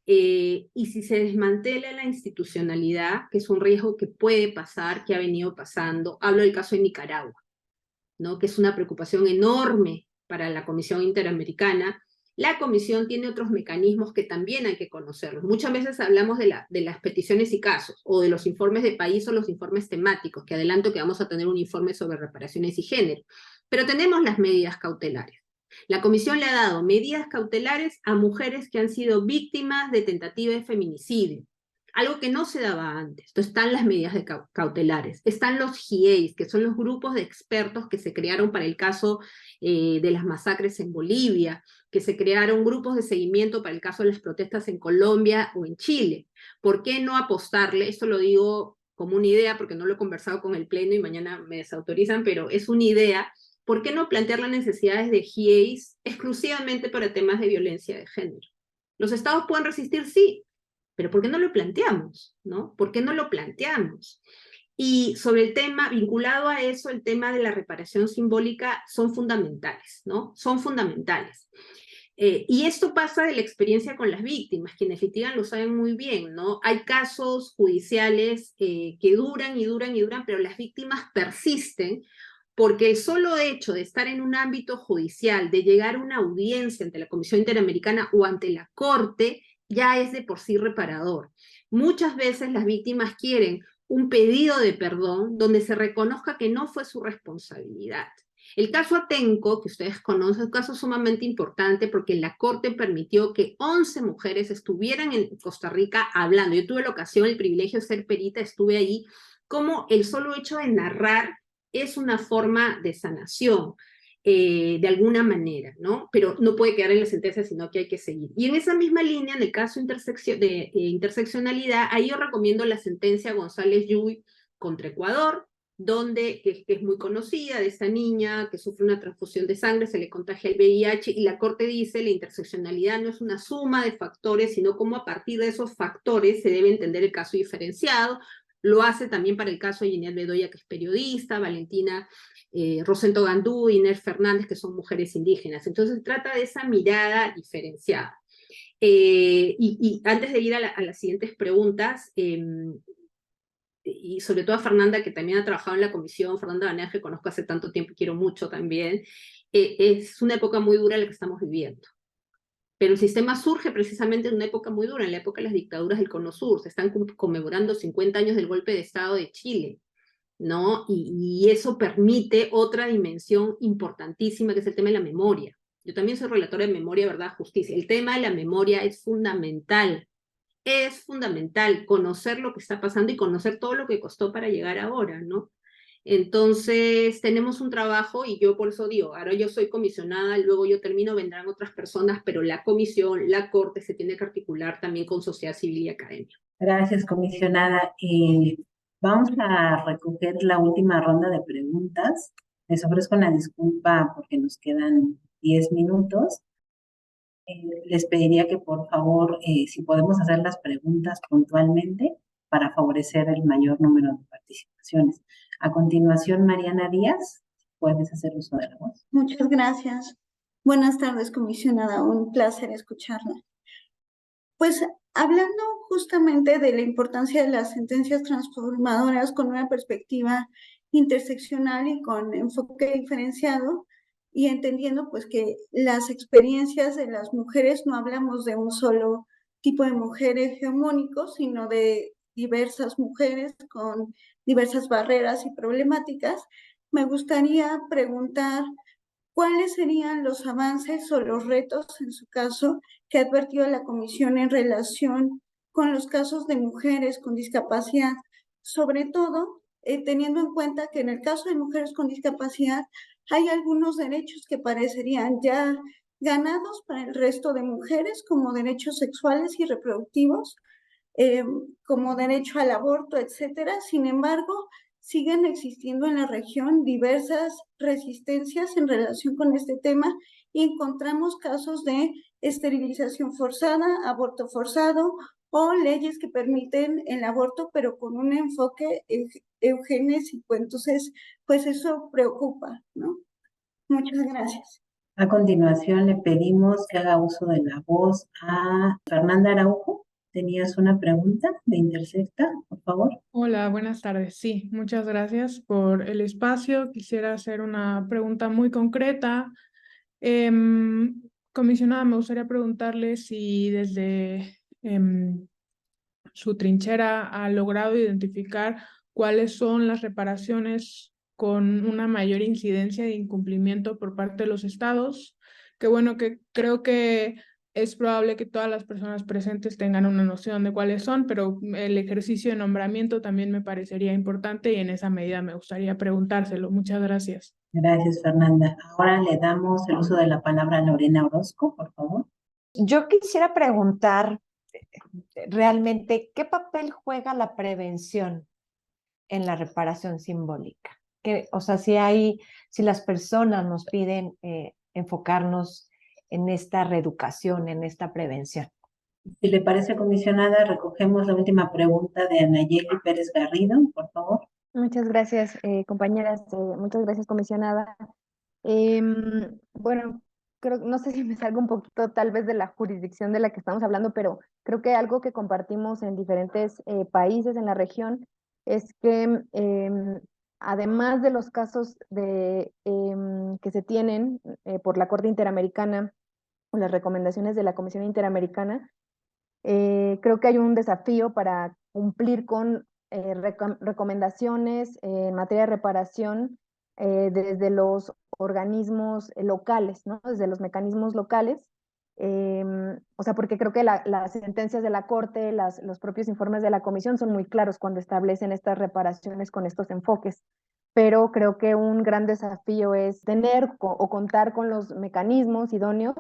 y si se desmantela la institucionalidad, que es un riesgo que puede pasar, que ha venido pasando, hablo del caso de Nicaragua, ¿no? Que es una preocupación enorme para la Comisión Interamericana. La Comisión tiene otros mecanismos que también hay que conocerlos. Muchas veces hablamos de las peticiones y casos, o de los informes de país o los informes temáticos, que adelanto que vamos a tener un informe sobre reparaciones y género. Pero tenemos las medidas cautelares. La Comisión le ha dado medidas cautelares a mujeres que han sido víctimas de tentativa de feminicidio, algo que no se daba antes. Entonces están las medidas cautelares, están los GIEIs, que son los grupos de expertos que se crearon para el caso de las masacres en Bolivia, que se crearon grupos de seguimiento para el caso de las protestas en Colombia o en Chile. ¿Por qué no apostarle? Esto lo digo como una idea porque no lo he conversado con el Pleno y mañana me desautorizan, pero es una idea. ¿Por qué no plantear las necesidades de GIEIs exclusivamente para temas de violencia de género? ¿Los estados pueden resistir? Sí, pero ¿por qué no lo planteamos? ¿No? ¿Por qué no lo planteamos? Y sobre el tema, vinculado a eso, el tema de la reparación simbólica son fundamentales, ¿no? Son fundamentales. Y esto pasa de la experiencia con las víctimas, quienes litigan lo saben muy bien, ¿no? Hay casos judiciales que duran y duran y duran, pero las víctimas persisten porque el solo hecho de estar en un ámbito judicial, de llegar a una audiencia ante la Comisión Interamericana o ante la Corte, ya es de por sí reparador. Muchas veces las víctimas quieren un pedido de perdón donde se reconozca que no fue su responsabilidad. El caso Atenco, que ustedes conocen, es un caso sumamente importante porque la Corte permitió que 11 mujeres estuvieran en Costa Rica hablando. Yo tuve la ocasión, el privilegio de ser perita, estuve ahí, como el solo hecho de narrar es una forma de sanación, de alguna manera, ¿no? Pero no puede quedar en la sentencia, sino que hay que seguir. Y en esa misma línea, en el caso de interseccionalidad, ahí yo recomiendo la sentencia González Yuy contra Ecuador, donde, que es muy conocida, de esta niña que sufre una transfusión de sangre, se le contagia el VIH, y la Corte dice, la interseccionalidad no es una suma de factores, sino cómo a partir de esos factores se debe entender el caso diferenciado. Lo hace también para el caso de Ginette Bedoya, que es periodista, Valentina Rosento Gandú, Inés Fernández, que son mujeres indígenas. Entonces se trata de esa mirada diferenciada. Y antes de ir a las siguientes preguntas, y sobre todo a Fernanda, que también ha trabajado en la comisión, Fernanda Banegas, que conozco hace tanto tiempo y quiero mucho también, es una época muy dura la que estamos viviendo. Pero el sistema surge precisamente en una época muy dura, en la época de las dictaduras del Cono Sur. Se están conmemorando 50 años del golpe de Estado de Chile, ¿no? Y eso permite otra dimensión importantísima, que es el tema de la memoria. Yo también soy relatora de memoria, verdad, justicia. El tema de la memoria es fundamental conocer lo que está pasando y conocer todo lo que costó para llegar ahora, ¿no? Entonces tenemos un trabajo, y yo por eso digo, ahora yo soy comisionada, luego yo termino, vendrán otras personas, pero la comisión, la Corte se tiene que articular también con sociedad civil y academia. Gracias, comisionada. Vamos a recoger la última ronda de preguntas. Les ofrezco una disculpa porque nos quedan 10 minutos. Les pediría que por favor, si podemos hacer las preguntas puntualmente para favorecer el mayor número de participaciones. A continuación, Mariana Díaz, puedes hacer uso de la voz. Muchas gracias. Buenas tardes, comisionada. Un placer escucharla. Pues hablando justamente de la importancia de las sentencias transformadoras con una perspectiva interseccional y con enfoque diferenciado, y entendiendo pues que las experiencias de las mujeres, no hablamos de un solo tipo de mujer hegemónico, sino de diversas mujeres con diversas barreras y problemáticas, me gustaría preguntar cuáles serían los avances o los retos, en su caso, que ha advertido la Comisión en relación con los casos de mujeres con discapacidad, sobre todo teniendo en cuenta que en el caso de mujeres con discapacidad hay algunos derechos que parecerían ya ganados para el resto de mujeres, como derechos sexuales y reproductivos, como derecho al aborto, etcétera. Sin embargo, siguen existiendo en la región diversas resistencias en relación con este tema y encontramos casos de esterilización forzada, aborto forzado o leyes que permiten el aborto, pero con un enfoque eugenésico. Entonces, pues eso preocupa, ¿no? Muchas gracias. A continuación le pedimos que haga uso de la voz a Fernanda Araujo. ¿Tenías una pregunta de Intersecta, por favor? Hola, buenas tardes. Sí, muchas gracias por el espacio. Quisiera hacer una pregunta muy concreta. Comisionada, me gustaría preguntarle si desde su trinchera ha logrado identificar cuáles son las reparaciones con una mayor incidencia de incumplimiento por parte de los estados. Que bueno, que creo que es probable que todas las personas presentes tengan una noción de cuáles son, pero el ejercicio de nombramiento también me parecería importante y en esa medida me gustaría preguntárselo. Muchas gracias. Gracias, Fernanda. Ahora le damos el uso de la palabra a Lorena Orozco, por favor. Yo quisiera preguntar realmente qué papel juega la prevención en la reparación simbólica. O sea, si las personas nos piden enfocarnos en esta reeducación, en esta prevención. Si le parece, comisionada, recogemos la última pregunta de Anayeli Pérez Garrido, por favor. Muchas gracias, compañeras. Muchas gracias, comisionada. Bueno, no sé si me salgo un poquito tal vez de la jurisdicción de la que estamos hablando, pero creo que algo que compartimos en diferentes países en la región es que además de los casos que se tienen por la Corte Interamericana o las recomendaciones de la Comisión Interamericana, creo que hay un desafío para cumplir con recomendaciones en materia de reparación desde los organismos locales, ¿no? Desde los mecanismos locales. O sea, porque creo que las sentencias de la Corte, los propios informes de la Comisión son muy claros cuando establecen estas reparaciones con estos enfoques. Pero creo que un gran desafío es tener o contar con los mecanismos idóneos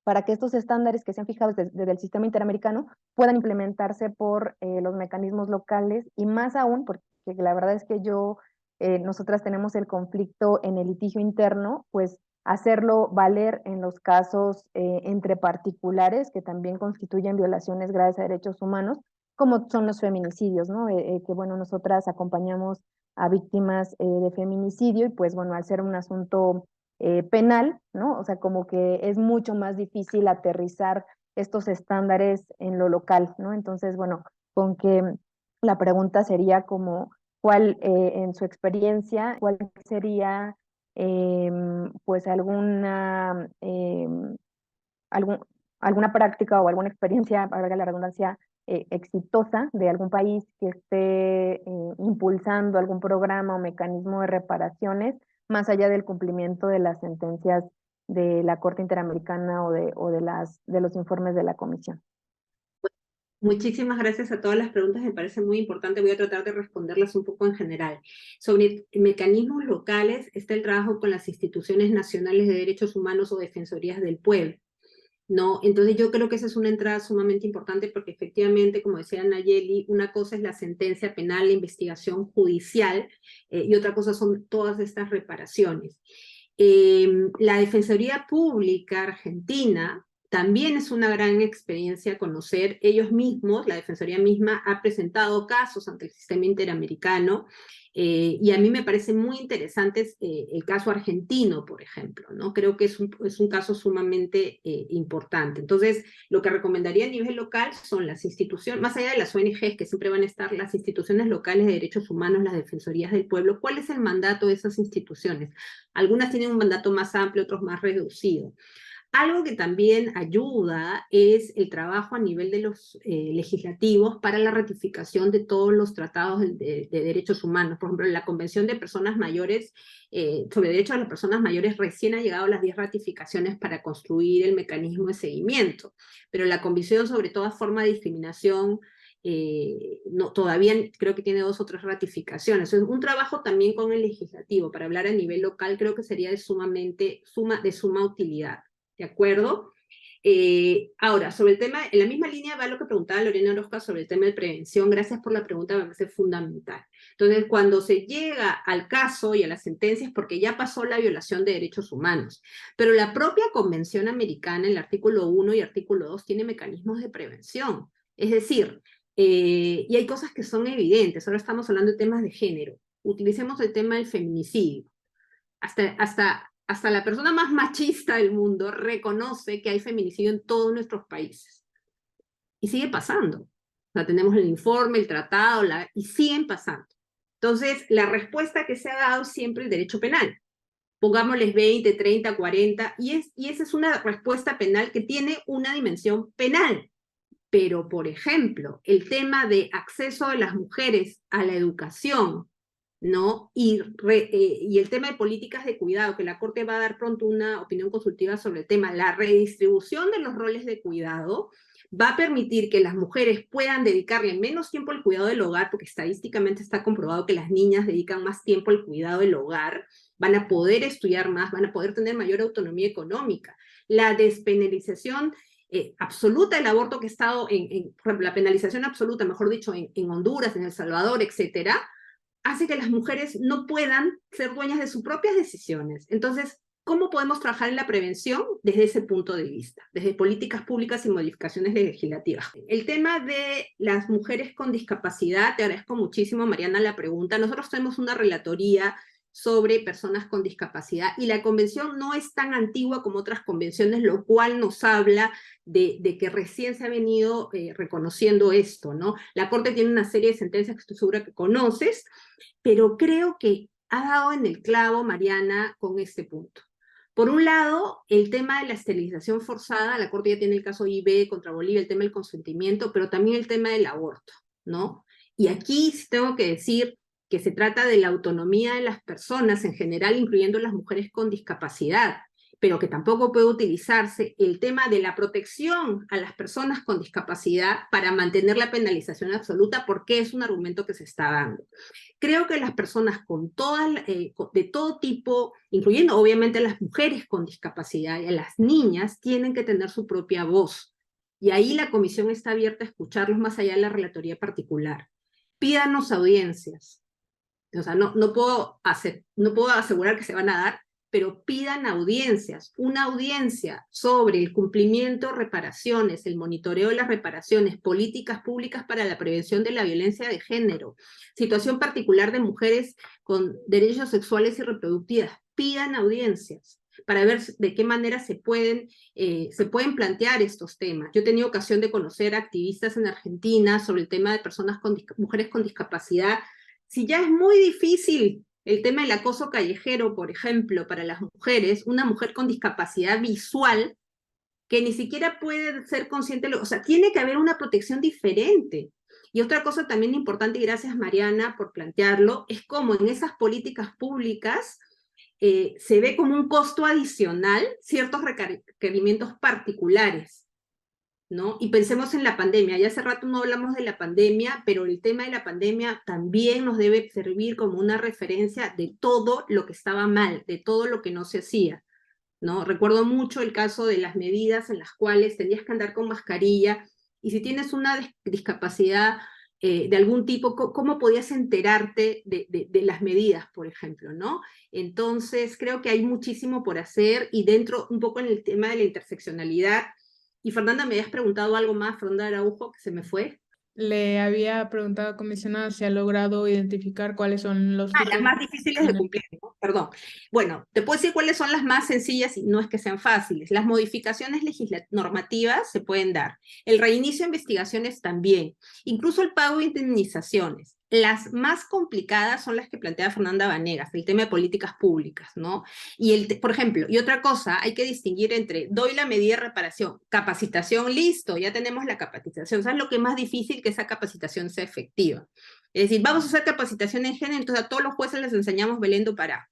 para que estos estándares que se han fijado desde el sistema interamericano puedan implementarse por los mecanismos locales y más aún, porque la verdad es que nosotras tenemos el conflicto en el litigio interno, pues hacerlo valer en los casos entre particulares que también constituyen violaciones graves a derechos humanos, como son los feminicidios, ¿no? Que bueno, nosotras acompañamos a víctimas de feminicidio y pues bueno, al ser un asunto penal, ¿no? O sea, como que es mucho más difícil aterrizar estos estándares en lo local, ¿no? Entonces, bueno, con que la pregunta sería como, ¿cuál, en su experiencia, cuál sería, pues, alguna práctica o alguna experiencia, valga la redundancia, exitosa de algún país que esté impulsando algún programa o mecanismo de reparaciones más allá del cumplimiento de las sentencias de la Corte Interamericana o de los informes de la Comisión? Muchísimas gracias a todas las preguntas, me parece muy importante. Voy a tratar de responderlas un poco en general. Sobre mecanismos locales está el trabajo con las instituciones nacionales de derechos humanos o defensorías del pueblo, ¿no? Entonces yo creo que esa es una entrada sumamente importante porque efectivamente, como decía Nayeli, una cosa es la sentencia penal, la investigación judicial, y otra cosa son todas estas reparaciones. La Defensoría Pública Argentina también es una gran experiencia conocer ellos mismos, la Defensoría misma ha presentado casos ante el sistema interamericano, y a mí me parece muy interesante el caso argentino, por ejemplo, ¿no? Creo que es un caso sumamente importante. Entonces, lo que recomendaría a nivel local son las instituciones, más allá de las ONGs que siempre van a estar, las instituciones locales de derechos humanos, las defensorías del pueblo. ¿Cuál es el mandato de esas instituciones? Algunas tienen un mandato más amplio, otros más reducido. Algo que también ayuda es el trabajo a nivel de los legislativos para la ratificación de todos los tratados de derechos humanos. Por ejemplo, la Convención de Personas Mayores, sobre derechos de las personas mayores, recién ha llegado a las 10 ratificaciones para construir el mecanismo de seguimiento. Pero la Convención sobre toda forma de discriminación todavía creo que tiene 2 o 3 ratificaciones. Entonces, un trabajo también con el legislativo para hablar a nivel local creo que sería de suma utilidad. ¿De acuerdo? Ahora, sobre el tema, en la misma línea va lo que preguntaba Lorena Orozco sobre el tema de prevención. Gracias por la pregunta, me parece fundamental. Entonces, cuando se llega al caso y a las sentencias, porque ya pasó la violación de derechos humanos, pero la propia Convención Americana, el artículo 1 y artículo 2, tiene mecanismos de prevención. Es decir, y hay cosas que son evidentes. Ahora estamos hablando de temas de género. Utilicemos el tema del feminicidio. Hasta la persona más machista del mundo reconoce que hay feminicidio en todos nuestros países. Y sigue pasando. O sea, tenemos el informe, el tratado, y siguen pasando. Entonces, la respuesta que se ha dado es siempre el derecho penal. Pongámosles 20, 30, 40, y esa es una respuesta penal que tiene una dimensión penal. Pero, por ejemplo, el tema de acceso de las mujeres a la educación, ¿no? Y el tema de políticas de cuidado, que la Corte va a dar pronto una opinión consultiva sobre el tema, la redistribución de los roles de cuidado va a permitir que las mujeres puedan dedicarle menos tiempo al cuidado del hogar, porque estadísticamente está comprobado que las niñas dedican más tiempo al cuidado del hogar, van a poder estudiar más, van a poder tener mayor autonomía económica. La despenalización absoluta del aborto que ha estado por ejemplo, la penalización absoluta, mejor dicho, en Honduras, en El Salvador, etcétera, hace que las mujeres no puedan ser dueñas de sus propias decisiones. Entonces, ¿cómo podemos trabajar en la prevención desde ese punto de vista? Desde políticas públicas y modificaciones legislativas. El tema de las mujeres con discapacidad, te agradezco muchísimo, Mariana, la pregunta. Nosotros tenemos una relatoría sobre personas con discapacidad, y la convención no es tan antigua como otras convenciones, lo cual nos habla de que recién se ha venido reconociendo esto, ¿no? La Corte tiene una serie de sentencias que estoy segura que conoces, pero creo que ha dado en el clavo, Mariana, con este punto. Por un lado, el tema de la esterilización forzada, la Corte ya tiene el caso IB contra Bolivia, el tema del consentimiento, pero también el tema del aborto, ¿no? Y aquí sí tengo que decir que se trata de la autonomía de las personas en general, incluyendo las mujeres con discapacidad, pero que tampoco puede utilizarse el tema de la protección a las personas con discapacidad para mantener la penalización absoluta, porque es un argumento que se está dando. Creo que las personas de todo tipo, incluyendo obviamente a las mujeres con discapacidad y a las niñas, tienen que tener su propia voz. Y ahí la comisión está abierta a escucharlos más allá de la relatoría particular. Pídanos audiencias. O sea, no puedo asegurar que se van a dar, pero pidan audiencias, una audiencia sobre el cumplimiento, reparaciones, el monitoreo de las reparaciones, políticas públicas para la prevención de la violencia de género, situación particular de mujeres con derechos sexuales y reproductivos. Pidan audiencias para ver de qué manera se pueden plantear estos temas. Yo he tenido ocasión de conocer activistas en Argentina sobre el tema de mujeres con discapacidad. Si ya es muy difícil el tema del acoso callejero, por ejemplo, para las mujeres, una mujer con discapacidad visual, que ni siquiera puede ser consciente, o sea, tiene que haber una protección diferente. Y otra cosa también importante, y gracias Mariana por plantearlo, es cómo en esas políticas públicas se ve como un costo adicional ciertos requerimientos particulares, ¿no? Y pensemos en la pandemia. Ya hace rato no hablamos de la pandemia, pero el tema de la pandemia también nos debe servir como una referencia de todo lo que estaba mal, de todo lo que no se hacía, ¿no? Recuerdo mucho el caso de las medidas en las cuales tenías que andar con mascarilla, y si tienes una discapacidad de algún tipo, ¿cómo podías enterarte de las medidas, por ejemplo, ¿no? Entonces, creo que hay muchísimo por hacer, y dentro un poco en el tema de la interseccionalidad. Y Fernanda, me habías preguntado algo más, Fernanda Araujo, que se me fue. Le había preguntado, comisionada, si ha logrado identificar cuáles son los tipos las más difíciles de cumplir, ¿no? Perdón. Bueno, te puedo decir cuáles son las más sencillas, y no es que sean fáciles. Las modificaciones normativas se pueden dar. El reinicio de investigaciones también. Incluso el pago de indemnizaciones. Las más complicadas son las que plantea Fernanda Vanegas, el tema de políticas públicas, ¿no? Y por ejemplo, y otra cosa, hay que distinguir entre doy la medida de reparación, capacitación, listo, ya tenemos la capacitación. ¿Sabes lo que es más difícil? Que esa capacitación sea efectiva. Es decir, vamos a hacer capacitación en género, entonces a todos los jueces les enseñamos Belén do Pará.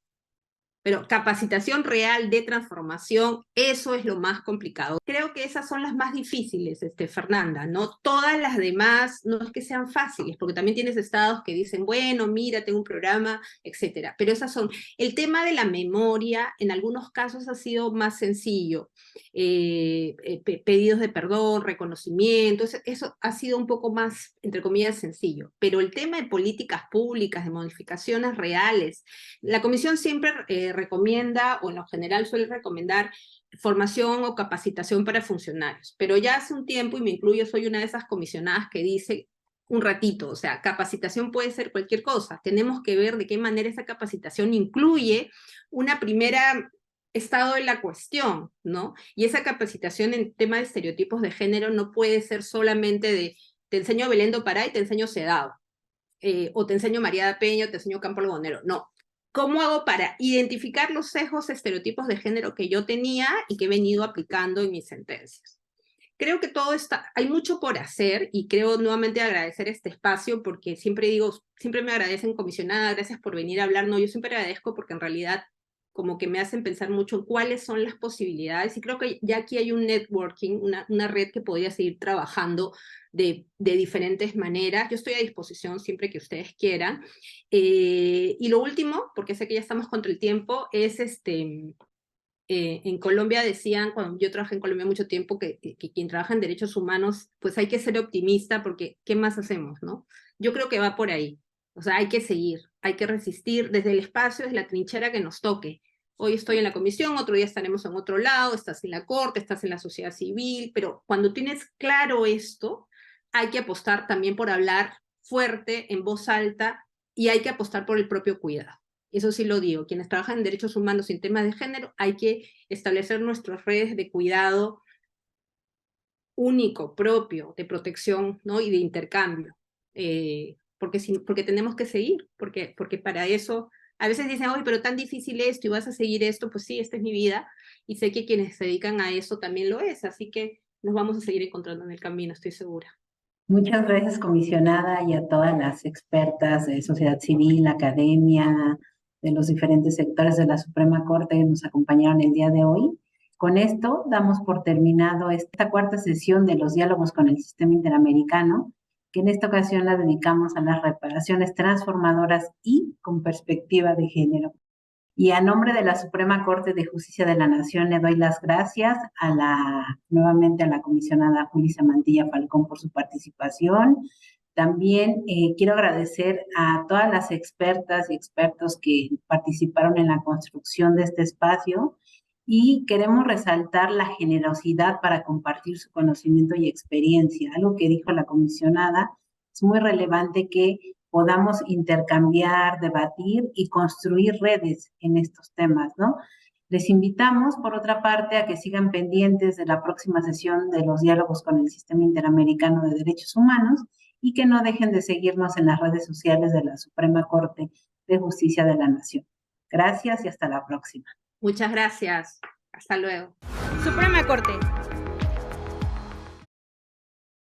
pero capacitación real de transformación, eso es lo más complicado. Creo que esas son las más difíciles, Fernanda, ¿no? Todas las demás no es que sean fáciles, porque también tienes estados que dicen, bueno, mira, tengo un programa, etcétera. Pero esas son. El tema de la memoria, en algunos casos ha sido más sencillo. Pedidos de perdón, reconocimiento, eso ha sido un poco más, entre comillas, sencillo. Pero el tema de políticas públicas, de modificaciones reales, la Comisión siempre recomienda, o en lo general suele recomendar, formación o capacitación para funcionarios. Pero ya hace un tiempo, y me incluyo, soy una de esas comisionadas que dice un ratito, o sea, capacitación puede ser cualquier cosa. Tenemos que ver de qué manera esa capacitación incluye una primera estado de la cuestión, ¿no? Y esa capacitación en tema de estereotipos de género no puede ser solamente de te enseño Belén do Pará y te enseño Sedao, o te enseño María da Peña, o te enseño Campo Algodonero, no. ¿Cómo hago para identificar los sesgos estereotipos de género que yo tenía y que he venido aplicando en mis sentencias? Creo que todo está, hay mucho por hacer, y creo nuevamente agradecer este espacio, porque siempre digo, siempre me agradecen, comisionada, gracias por venir a hablar. No, yo siempre agradezco porque en realidad como que me hacen pensar mucho en cuáles son las posibilidades, y creo que ya aquí hay un networking, una red que podría seguir trabajando de diferentes maneras. Yo estoy a disposición siempre que ustedes quieran. Y lo último, porque sé que ya estamos contra el tiempo, es en Colombia decían, cuando yo trabajé en Colombia mucho tiempo, que quien trabaja en derechos humanos, pues hay que ser optimista, porque ¿qué más hacemos, no? Yo creo que va por ahí. O sea, hay que seguir, hay que resistir desde el espacio, desde la trinchera que nos toque. Hoy estoy en la comisión, otro día estaremos en otro lado, estás en la corte, estás en la sociedad civil, pero cuando tienes claro esto, hay que apostar también por hablar fuerte, en voz alta, y hay que apostar por el propio cuidado. Eso sí lo digo, quienes trabajan en derechos humanos y en temas de género, hay que establecer nuestras redes de cuidado único, propio, de protección, ¿no? Y de intercambio. Porque tenemos que seguir, porque para eso, a veces dicen, oye, pero tan difícil esto y vas a seguir esto. Pues sí, esta es mi vida, y sé que quienes se dedican a eso también lo es, así que nos vamos a seguir encontrando en el camino, estoy segura. Muchas gracias, comisionada, y a todas las expertas de sociedad civil, academia, de los diferentes sectores de la Suprema Corte que nos acompañaron el día de hoy. Con esto damos por terminado esta cuarta sesión de los diálogos con el Sistema Interamericano, que en esta ocasión la dedicamos a las reparaciones transformadoras y con perspectiva de género. Y a nombre de la Suprema Corte de Justicia de la Nación le doy las gracias nuevamente a la comisionada Julissa Mantilla Falcón por su participación. También quiero agradecer a todas las expertas y expertos que participaron en la construcción de este espacio, y queremos resaltar la generosidad para compartir su conocimiento y experiencia. Algo que dijo la comisionada, es muy relevante que podamos intercambiar, debatir y construir redes en estos temas, ¿no? Les invitamos, por otra parte, a que sigan pendientes de la próxima sesión de los diálogos con el Sistema Interamericano de Derechos Humanos, y que no dejen de seguirnos en las redes sociales de la Suprema Corte de Justicia de la Nación. Gracias y hasta la próxima. Muchas gracias. Hasta luego. Suprema Corte.